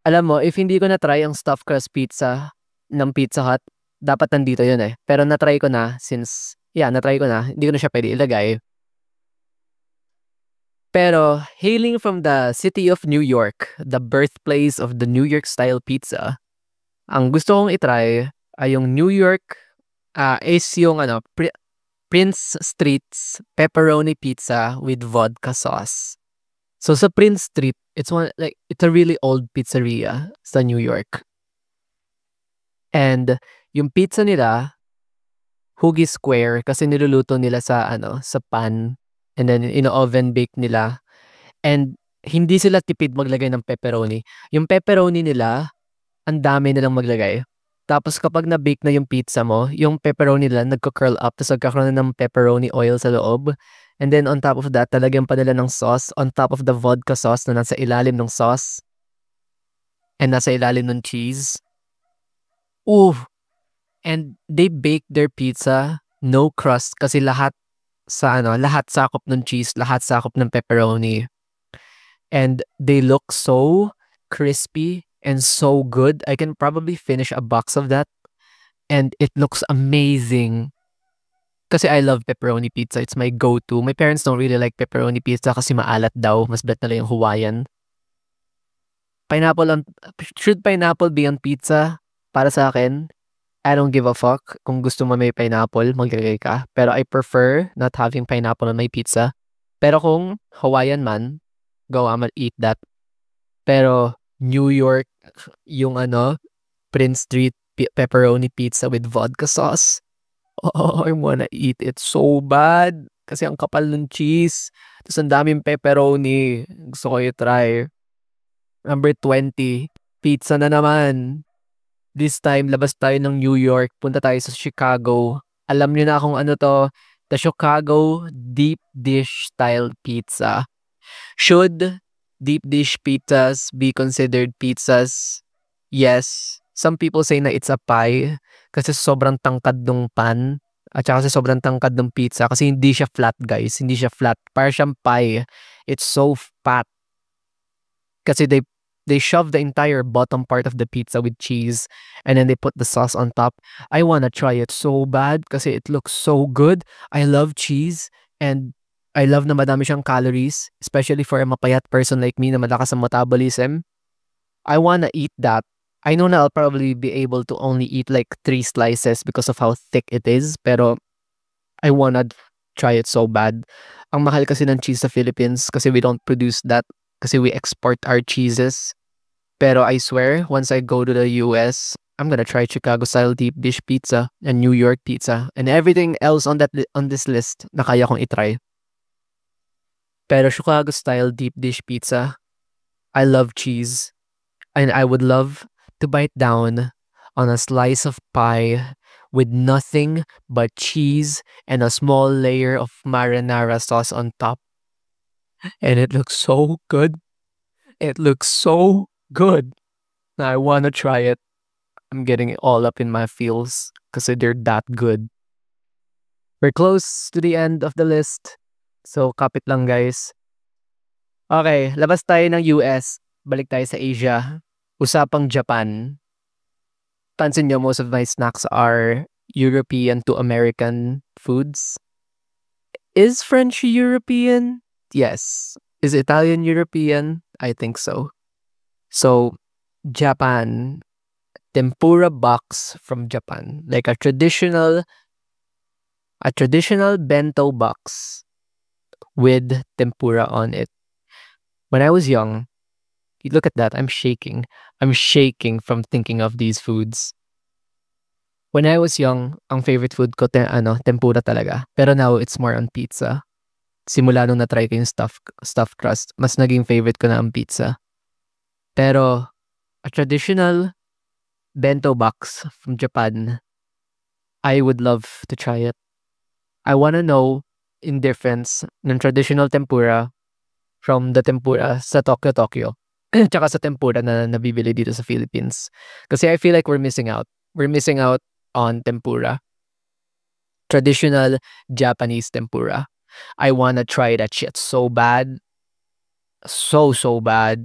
Alam mo, if hindi ko na-try ang stuffed crust pizza ng Pizza Hut, dapat nandito yun eh. Pero na-try ko na na-try ko na. Hindi ko na siya pwede ilagay. Pero, hailing from the city of New York, the birthplace of the New York style pizza, ang gusto kong itry ay yung New York, is yung Prince Street's pepperoni pizza with vodka sauce. So sa Prince Street, it's a really old pizzeria sa New York. And yung pizza nila, Huggy square kasi niluluto nila sa ano, sa pan and then ino-oven bake nila. And hindi sila tipid maglagay ng pepperoni. Yung pepperoni nila, ang dami nilang maglagay. Tapos kapag na-bake na yung pizza mo, yung pepperoni nila nagko-curl up tapos nagkakaroon na ng pepperoni oil sa loob. And then on top of that, talagyan pa nila ng sauce on top of the vodka sauce na nasa ilalim ng sauce and nasa ilalim ng cheese. Ooh! And they bake their pizza no crust kasi lahat sa ano, lahat sakop ng cheese, lahat sakop ng pepperoni. And they look so crispy and so good. I can probably finish a box of that and it looks amazing. Kasi I love pepperoni pizza. It's my go-to. My parents don't really like pepperoni pizza kasi maalat daw. Mas bet nila yung Hawaiian. Should pineapple be on pizza? Para sa akin, I don't give a fuck. Kung gusto mo may pineapple, maglagay ka. Pero I prefer not having pineapple on my pizza. Pero kung Hawaiian man, go, I'ma eat that. Pero New York, yung ano, Prince Street pepperoni pizza with vodka sauce. Oh, I wanna eat it so bad. Kasi ang kapal ng cheese. Tapos ang daming pepperoni. Gusto ko i-try. Number 20, pizza na naman. This time, labas tayo ng New York. Punta tayo sa Chicago. Alam niyo na kung ano to. The Chicago deep dish style pizza. Should deep dish pizzas be considered pizzas? Yes. Some people say na it's a pie kasi sobrang tangkad ng pan at saka kasi sobrang tangkad ng pizza kasi hindi siya flat, guys. Hindi siya flat. Parang siyang pie. It's so fat. Kasi they shove the entire bottom part of the pizza with cheese and then they put the sauce on top. I wanna try it so bad kasi it looks so good. I love cheese and I love na madami siyang calories, especially for a mapayat person like me na malakas ang metabolism. I wanna eat that. I know na I'll probably be able to only eat like 3 slices because of how thick it is, pero I wanna try it so bad. Ang mahal kasi ng cheese sa Philippines kasi we don't produce that kasi we export our cheeses. Pero I swear, once I go to the US, I'm gonna try Chicago-style deep dish pizza and New York pizza and everything else on this list na kaya kong itry. Pero Chicago-style deep dish pizza, I love cheese and I would love to bite down on a slice of pie with nothing but cheese and a small layer of marinara sauce on top. And it looks so good. It looks so good. I wanna try it. I'm getting it all up in my feels because they're that good. We're close to the end of the list. So, kapit lang, guys. Okay, labas tayo ng US. Balik tayo sa Asia. Usapang Japan. Pansin nyo, most of my snacks are European to American foods. Is French European? Yes. Is Italian European? I think so. So, Japan. Tempura box from Japan. Like a traditional bento box with tempura on it. When I was young, look at that, I'm shaking. I'm shaking from thinking of these foods. When I was young, ang favorite food ko tempura talaga. Pero now it's more on pizza. Simula nung na-try ko yung stuffed crust, mas naging favorite ko na ang pizza. Pero a traditional bento box from Japan, I would love to try it. I wanna know in difference ng traditional tempura from the tempura sa Tokyo. Tsaka sa tempura na nabibili dito sa Philippines. Kasi I feel like we're missing out. We're missing out on tempura. Traditional Japanese tempura. I wanna try that shit so bad. So bad.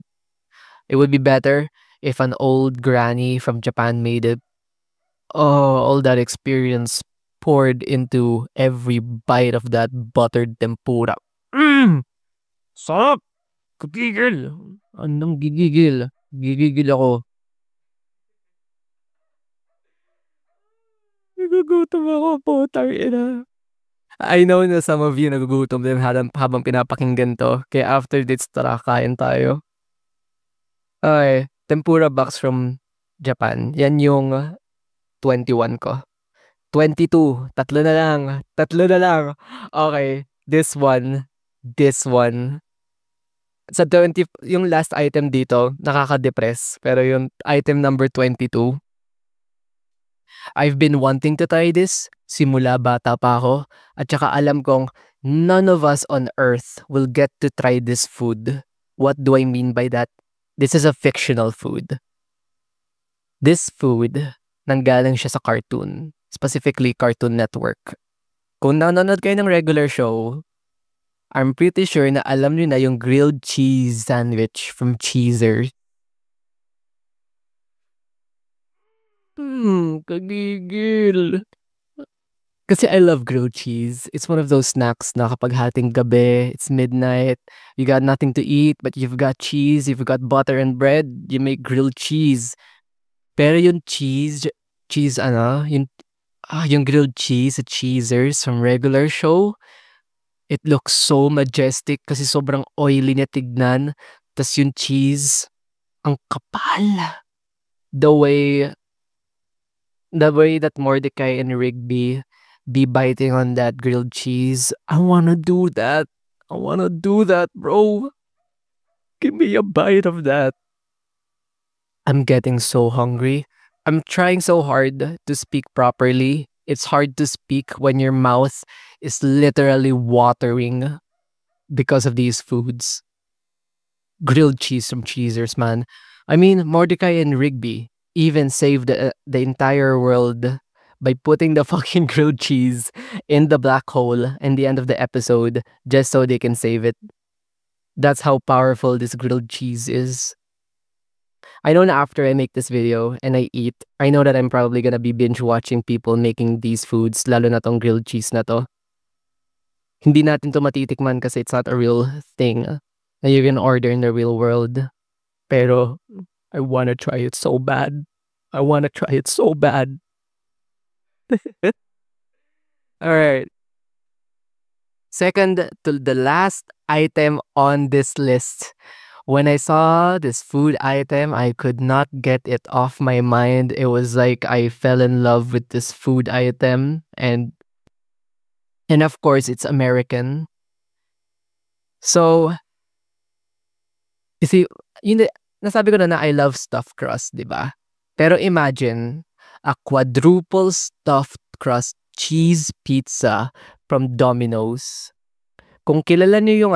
It would be better if an old granny from Japan made it. Oh, all that experience poured into every bite of that buttered tempura. Sarap! Gigigil! Anong gigigil? Gigigil ako. Nagugutom ako, putang ina. I know na some of you nagugutom din habang pinapakinggan to. Kaya after this, tara, kain tayo. Okay, tempura box from Japan. Yan yung 21 ko. 22. Tatlo na lang. Tatlo na lang. Okay. This one. This one. Sa 20, yung last item dito, nakaka-depress. Pero yung item number 22, I've been wanting to try this simula bata pa ako. At saka alam kong none of us on earth will get to try this food. What do I mean by that? This is a fictional food. This food, nanggaling siya sa cartoon. Specifically, Cartoon Network. Kung nanonood kayo ng regular show, I'm pretty sure na alam niyo na yung grilled cheese sandwich from Cheezers. Kagigil. Kasi I love grilled cheese. It's one of those snacks na kapag hating gabi, it's midnight, you got nothing to eat, but you've got cheese, you've got butter and bread, you make grilled cheese. Pero yung cheese ano, yung grilled cheese at Cheezers from regular show, it looks so majestic kasi sobrang oily niya tignan. Tas yung cheese, ang kapal. The way that Mordecai and Rigby be biting on that grilled cheese. I wanna do that. I wanna do that, bro. Give me a bite of that. I'm getting so hungry. I'm trying so hard to speak properly. It's hard to speak when your mouth is literally watering because of these foods. Grilled cheese from Cheezers, man. I mean, Mordecai and Rigby even saved the entire world by putting the fucking grilled cheese in the black hole in the end of the episode just so they can save it. That's how powerful this grilled cheese is. I know na after I make this video and I eat, I know that I'm probably gonna be binge watching people making these foods, lalo na tong grilled cheese na to. Hindi natin to matitikman kasi it's not a real thing that you can order in the real world. Pero I wanna try it so bad. I wanna try it so bad. Alright. Second to the last item on this list. When I saw this food item, I could not get it off my mind. It was like I fell in love with this food item, and of course it's American. So, you see, nasabi ko na I love stuffed crust, di ba? Pero imagine a quadruple stuffed crust cheese pizza from Domino's. Kung kilala niyo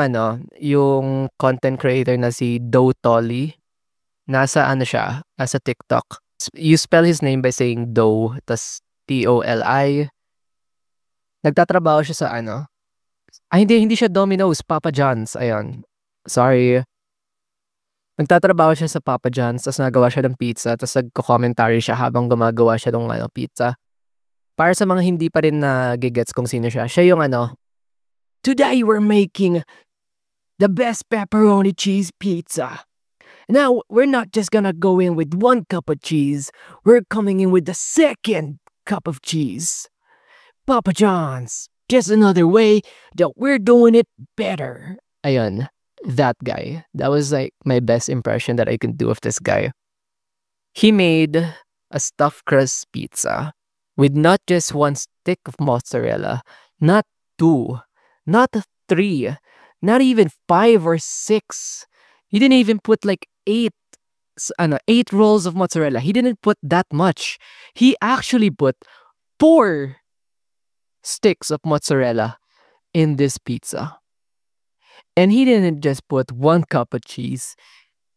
yung content creator na si Dough Tolly, nasa TikTok. You spell his name by saying Dough, tas Toli. Nagtatrabaho siya sa hindi siya Domino's, Papa John's, ayun. Sorry. Nagtatrabaho siya sa Papa John's, tas nagawa siya ng pizza, tas nagko-commentary siya habang gumagawa siya ng pizza. Para sa mga hindi pa rin nagigets kung sino siya, siya yung today we're making the best pepperoni cheese pizza. Now, we're not just gonna go in with 1 cup of cheese. We're coming in with the 2nd cup of cheese. Papa John's, just another way that we're doing it better. Ayun, that guy. That was like my best impression that I can do of this guy. He made a stuffed crust pizza with not just 1 stick of mozzarella, not 2, not 3, not even 5 or 6. He didn't even put like 8 rolls of mozzarella. He didn't put that much. He actually put 4 sticks of mozzarella in this pizza. And he didn't just put 1 cup of cheese.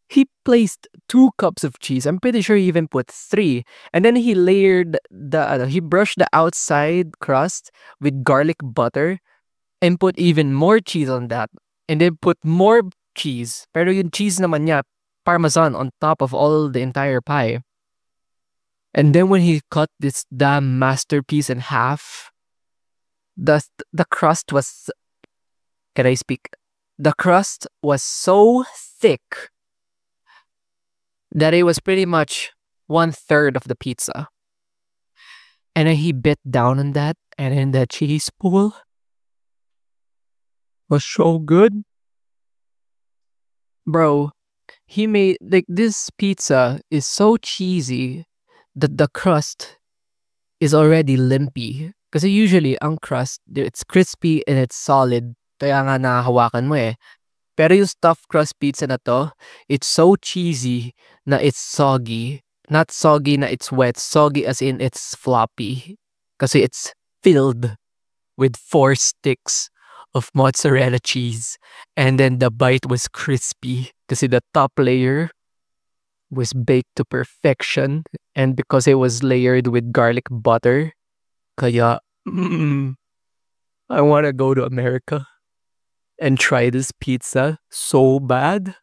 He placed 2 cups of cheese. I'm pretty sure he even put 3. And then he layered he brushed the outside crust with garlic butter and put even more cheese on that. And then put more cheese. Pero yung cheese naman niya, Parmesan on top of all the entire pie. And then when he cut this damn masterpiece in half, the crust was... Can I speak? The crust was so thick that it was pretty much 1/3 of the pizza. And then he bit down on that, and then the cheese pool was so good. Bro, he made, like, this pizza is so cheesy that the crust is already limpy. Kasi usually, ang crust, it's crispy and it's solid. Kaya nga nakahawakan mo eh. Pero yung stuffed crust pizza na to, it's so cheesy na it's soggy. Not soggy na it's wet. Soggy as in it's floppy. Kasi it's filled with 4 sticks of mozzarella cheese. And then the bite was crispy. Kasi the top layer was baked to perfection. And because it was layered with garlic butter, kaya, I want to go to America and try this pizza so bad.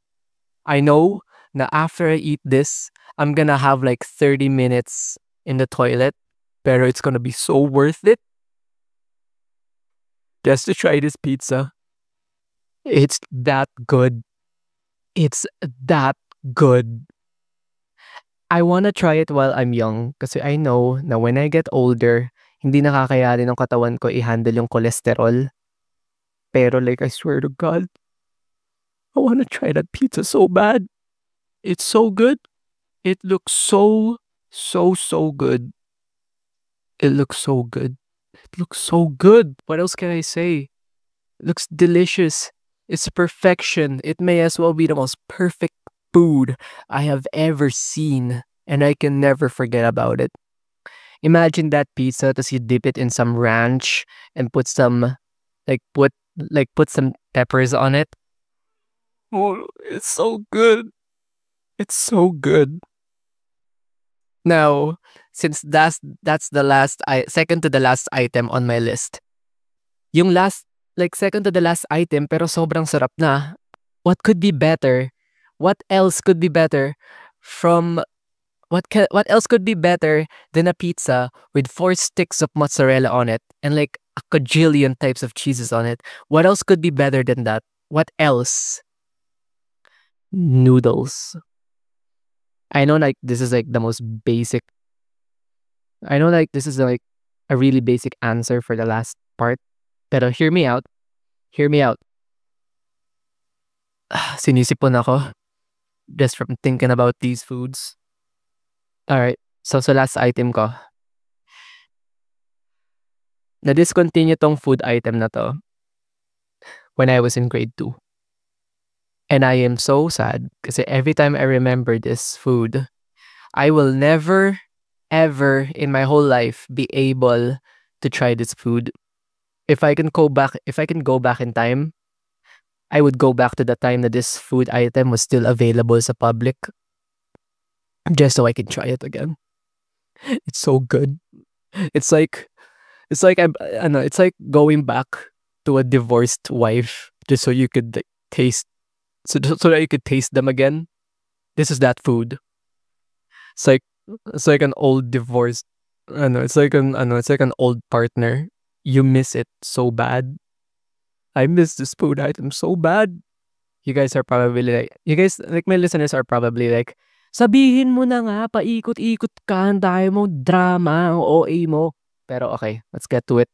I know na after I eat this, I'm gonna have like 30 minutes in the toilet, pero it's gonna be so worth it just to try this pizza. It's that good. It's that good. I wanna try it while I'm young kasi I know na when I get older, hindi nakakayanin ng katawan ko i-handle yung cholesterol. Pero like, I swear to God, I wanna try that pizza so bad. It's so good. It looks so good. It looks so good. It looks so good. What else can I say? It looks delicious. It's perfection. It may as well be the most perfect food I have ever seen, and I can never forget about it. Imagine that pizza, tas you dip it in some ranch and put some, put some peppers on it. Oh, it's so good. It's so good. Now, since that's the second to the last item on my list. Yung second to the last item pero sobrang sarap na. What could be better? What else could be better from what else could be better than a pizza with 4 sticks of mozzarella on it and like a cajillion types of cheeses on it? What else could be better than that? What else? Noodles. I know like this is like the most basic. I know like this is like a really basic answer for the last part. Pero hear me out. Hear me out. Sinisipon ako just from thinking about these foods. Alright, so sa last item ko. Na-discontinue tong food item na to when I was in grade 2. And I am so sad kasi every time I remember this food, I will never, ever in my whole life be able to try this food. If I can go back in time, I would go back to the time that this food item was still available sa public just so I can try it again. It's so good. It's like it's like going back to a divorced wife just so you could like, taste so that you could taste them again. This is that food. It's like an old divorced it's like an old partner. You miss it so bad. I miss this food item so bad. You guys like my listeners are probably like, sabihin mo na nga, paikot-ikot ka, ang dami mo drama, ang OA mo. Pero okay, let's get to it.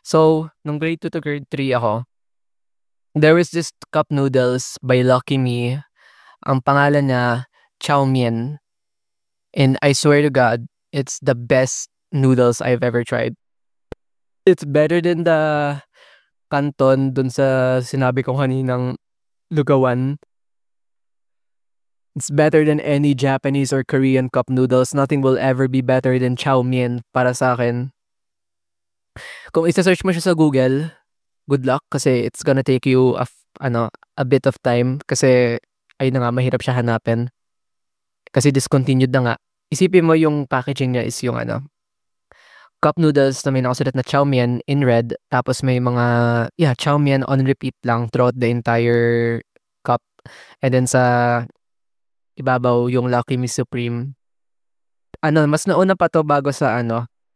So, nung grade 2 to grade 3 ako, there was this cup noodles by Lucky Me. Ang pangalan niya, Chow Mein. And I swear to God, it's the best noodles I've ever tried. It's better than the Canton dun sa sinabi ko kaninang lugawan. It's better than any Japanese or Korean cup noodles. Nothing will ever be better than Chow Mein para sa akin. Kung isa-search mo siya sa Google, good luck kasi it's gonna take you a bit of time kasi ay na nga mahirap siya hanapin. Kasi discontinued na nga. Isipin mo yung packaging niya is yung cup noodles na may nakasulat na Chow Mein in red tapos may mga Chow Mein on repeat lang throughout the entire cup. And then sa ibabaw yung Lucky Me Supreme. Mas nauna pa to bago sa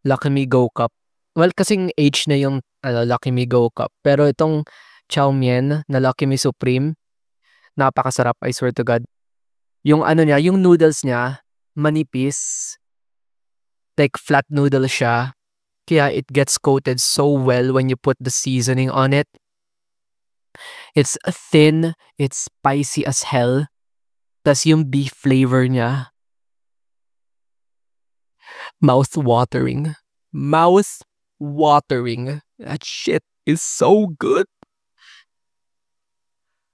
Lucky Me Go Cup. Well, kasing age na yung Lucky Me Go Cup. Pero itong Chow Mein na Lucky Me Supreme, napakasarap, I swear to God. Yung niya, yung noodles niya, manipis. Like flat noodle siya. Kaya it gets coated so well when you put the seasoning on it. It's thin, it's spicy as hell. Tas yung beef flavor niya. Mouth-watering. Mouth-watering. That shit is so good.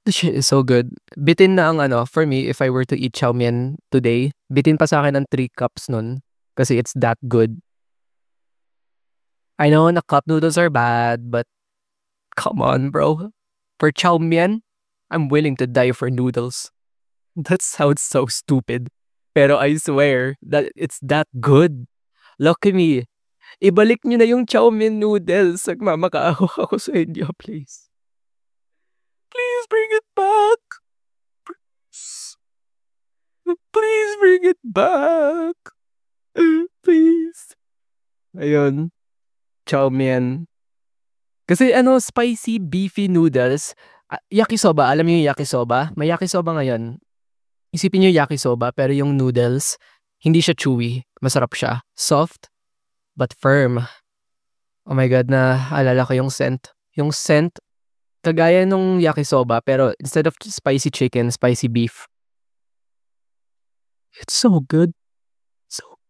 The shit is so good. Bitin na ang for me, if I were to eat chow mein today, bitin pa sa akin ng 3 cups nun. Kasi it's that good. I know na cup noodles are bad, but come on, bro. For chow mein, I'm willing to die for noodles. That sounds so stupid. Pero I swear that it's that good. Lucky me. Ibalik nyo na yung chow mein noodles. Nagmamakaawa ako sa inyo, please. Please bring it back. Please bring it back. Please. Ayun. Chow mein. Kasi spicy beefy noodles. Yakisoba. Alam niyo yung yakisoba? May yakisoba ngayon. Isipin niyo yakisoba pero yung noodles, hindi siya chewy. Masarap siya. Soft, but firm. Oh my God, alala ko yung scent. Yung scent, kagaya nung yakisoba pero instead of spicy chicken, spicy beef. It's so good. So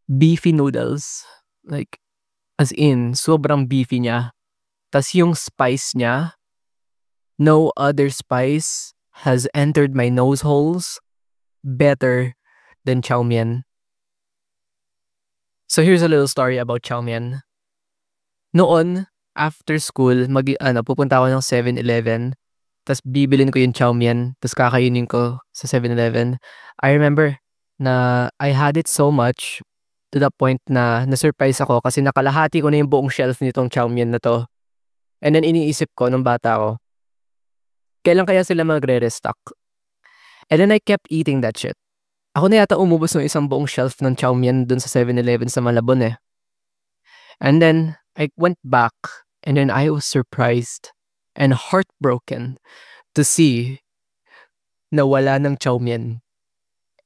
beefy noodles. Like, as in, sobrang beefy niya. Tas yung spice niya, no other spice has entered my nose holes better than chow mein. So here's a little story about chow mein. Noon, after school, pupunta ako ng 7-Eleven, tas bibilin ko yung chow mein, tas kakainin ko sa 7-Eleven. I remember na I had it so much to the point na na-surprise ako kasi nakalahati ko na yung buong shelf nitong chow mein na to. And then iniisip ko nung bata ko, kailan kaya sila magre-restock? And then I kept eating that shit. Ako na yata umubos ng isang buong shelf ng chow mein dun sa 7-Eleven sa Malabon eh. And then I went back and then I was surprised and heartbroken to see na wala ng chow mein.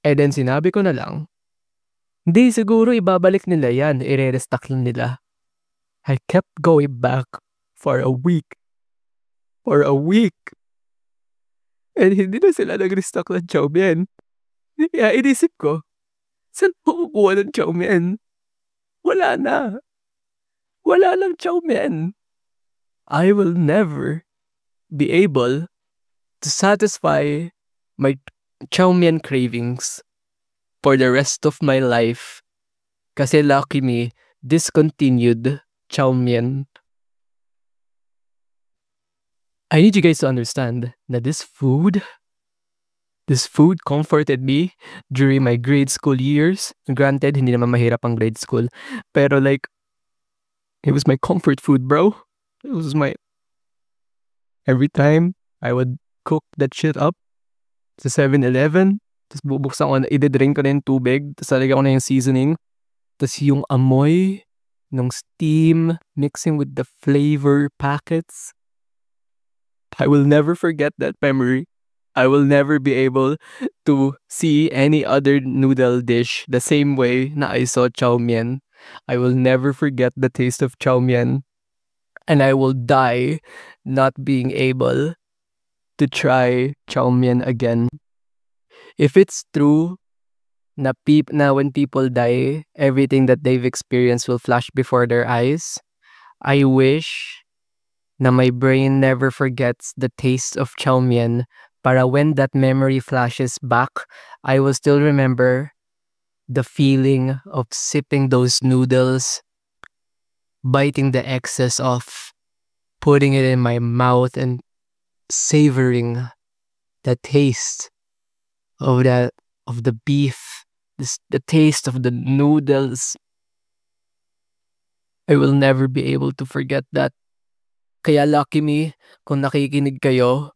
And then sinabi ko na lang, hindi siguro ibabalik nila yan, i-restock lang nila. I kept going back for a week. For a week. And hindi na sila nag-restock ng chow mein. Kaya inisip ko, saan po kukuha ng chow mein? Wala na. Wala lang chow mein. I will never be able to satisfy my chow mein cravings for the rest of my life. Kasi lucky me, discontinued chow mein. I need you guys to understand that this food comforted me during my grade school years. Granted, hindi naman mahirap ang grade school. Pero like, it was my comfort food, bro. It was every time I would cook that shit up sa 7-Eleven, tapos bubuksan ko na, i-drink ko na yung tubig, tapos lalagyan ko na yung seasoning, tapos yung amoy ng steam mixing with the flavor packets. I will never forget that memory. I will never be able to see any other noodle dish the same way na I saw chow mein. I will never forget the taste of chow mein. And I will die not being able to try chow mein again. If it's true na when people die, everything that they've experienced will flash before their eyes, I wish na my brain never forgets the taste of chow mein, para when that memory flashes back, I will still remember the feeling of sipping those noodles, biting the excess off, putting it in my mouth and savoring the taste of the beef, the taste of the noodles. I will never be able to forget that. Kaya lucky me kung nakikinig kayo.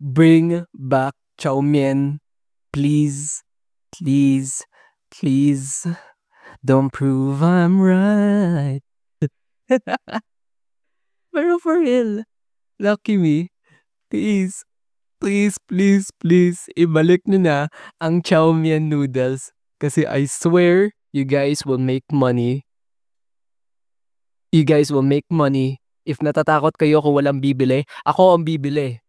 Bring back chow mein. Please, please, please. Don't prove I'm right. Pero for real, lucky me. Please, please, please, please, ibalik nyo na ang chow mein noodles. Kasi I swear, you guys will make money. You guys will make money. If natatakot kayo kung walang bibili, ako ang bibili.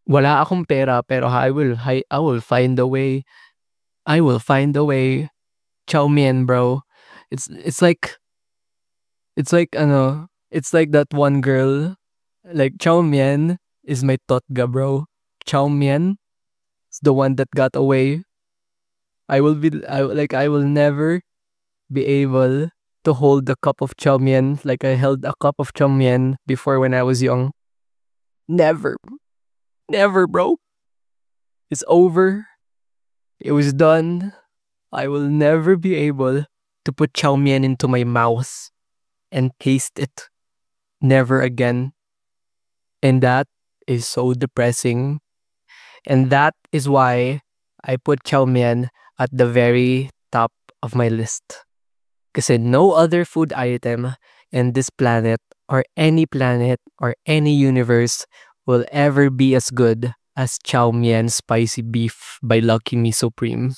Wala akong pera, pero I will find a way I will find a way. Chow mein, bro. It's like it's like that one girl. Like chow mein is my totga, bro. Chow mein is the one that got away. I will never be able to hold a cup of chow mein like I held a cup of chow mein before when I was young. Never. Never, bro. It's over. It was done. I will never be able to put chow mein into my mouth and taste it. Never again. And that is so depressing. And that is why I put chow mein at the very top of my list. Kasi no other food item in this planet or any universe will ever be as good as chow mein spicy beef by Lucky Me Supreme.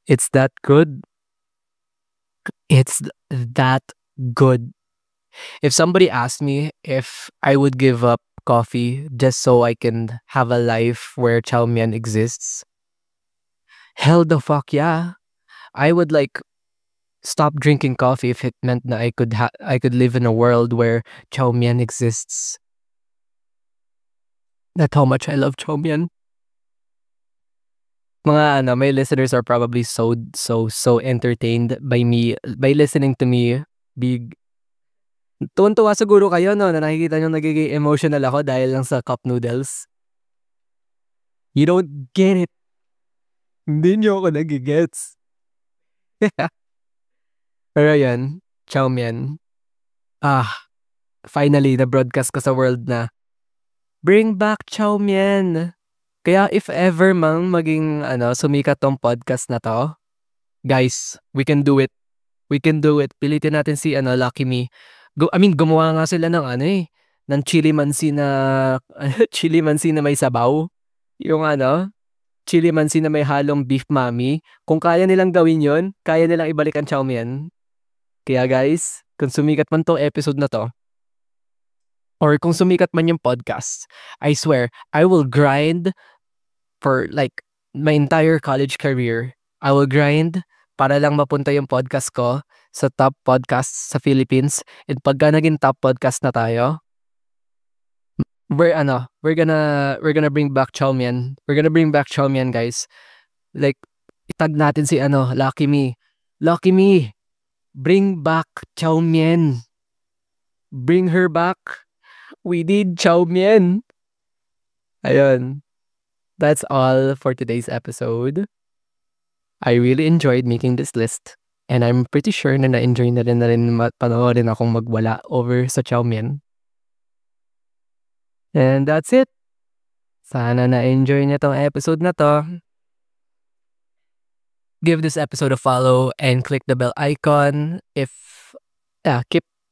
It's that good. It's that good. If somebody asked me if I would give up coffee just so I can have a life where chow mein exists, hell the fuck yeah. I would like stop drinking coffee if it meant that I could live in a world where chow mein exists. That's how much I love chow mein. My listeners are probably so entertained by listening to me be tuwan-tuwa siguro kayo no na nakikita nyo nagiging emotional ako dahil lang sa cup noodles. You don't get it. Hindi nyo ako nagigets. Pero yan, chow mein. Finally, na-broadcast ko sa world na bring back chow mein. Kaya if ever mang maging sumikat tong podcast na to, guys, we can do it. We can do it. Pilitin natin si Lucky Me. Gumawa nga sila ng ng chili mansi na chili mansi na may sabaw. Yung chili mansi na may halong beef mami. Kung kaya nilang gawin yon, kaya nilang ibalik ang chow mein. Kaya guys, kung sumikat man tong episode na to, or kung sumikat man yung podcast, I swear, I will grind for like my entire college career. I will grind para lang mapunta yung podcast ko sa top podcast sa Philippines. And pagka naging top podcast na tayo, we're gonna bring back chow mein. We're gonna bring back chow mein, guys. Like itag natin si Lucky Me. Lucky Me, bring back chow mein. Bring her back. We need chow mein. Ayun. That's all for today's episode. I really enjoyed making this list. And I'm pretty sure na na-enjoy na rin panoorin akong magwala over sa chow mein. And that's it. Sana na-enjoy niyo tong episode na to. Give this episode a follow and click the bell icon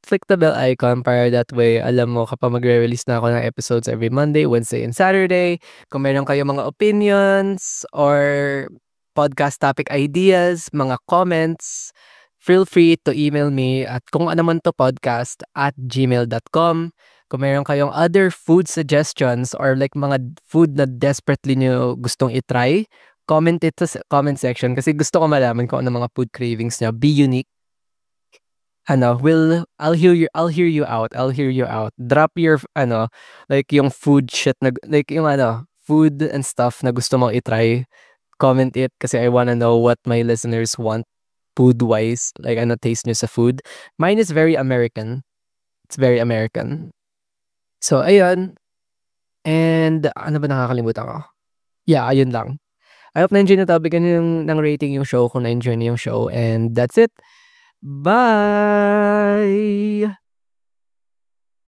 click the bell icon para that way alam mo kapag magre-release na ako ng episodes every Monday, Wednesday, and Saturday. Kung meron kayo mga opinions or podcast topic ideas, mga comments, feel free to email me at kung ano man to podcast@gmail.com. Kung meron kayong other food suggestions or like mga food na desperately nyo gustong itry, comment it sa comment section kasi gusto ko malaman kung ano mga food cravings nyo. Be unique. I'll hear you out. I'll hear you out. Drop your like yung food shit na like yung food and stuff na gusto mong itry. Comment it kasi I wanna know what my listeners want food wise. Like taste nyo sa food. Mine is very American. It's very American. So ayun. And ano ba nakakalimutan ko? Yeah, ayun lang. I hope na-enjoy na to. Bigyan ng rating yung show kung na-enjoy na yung show. And that's it. Bye!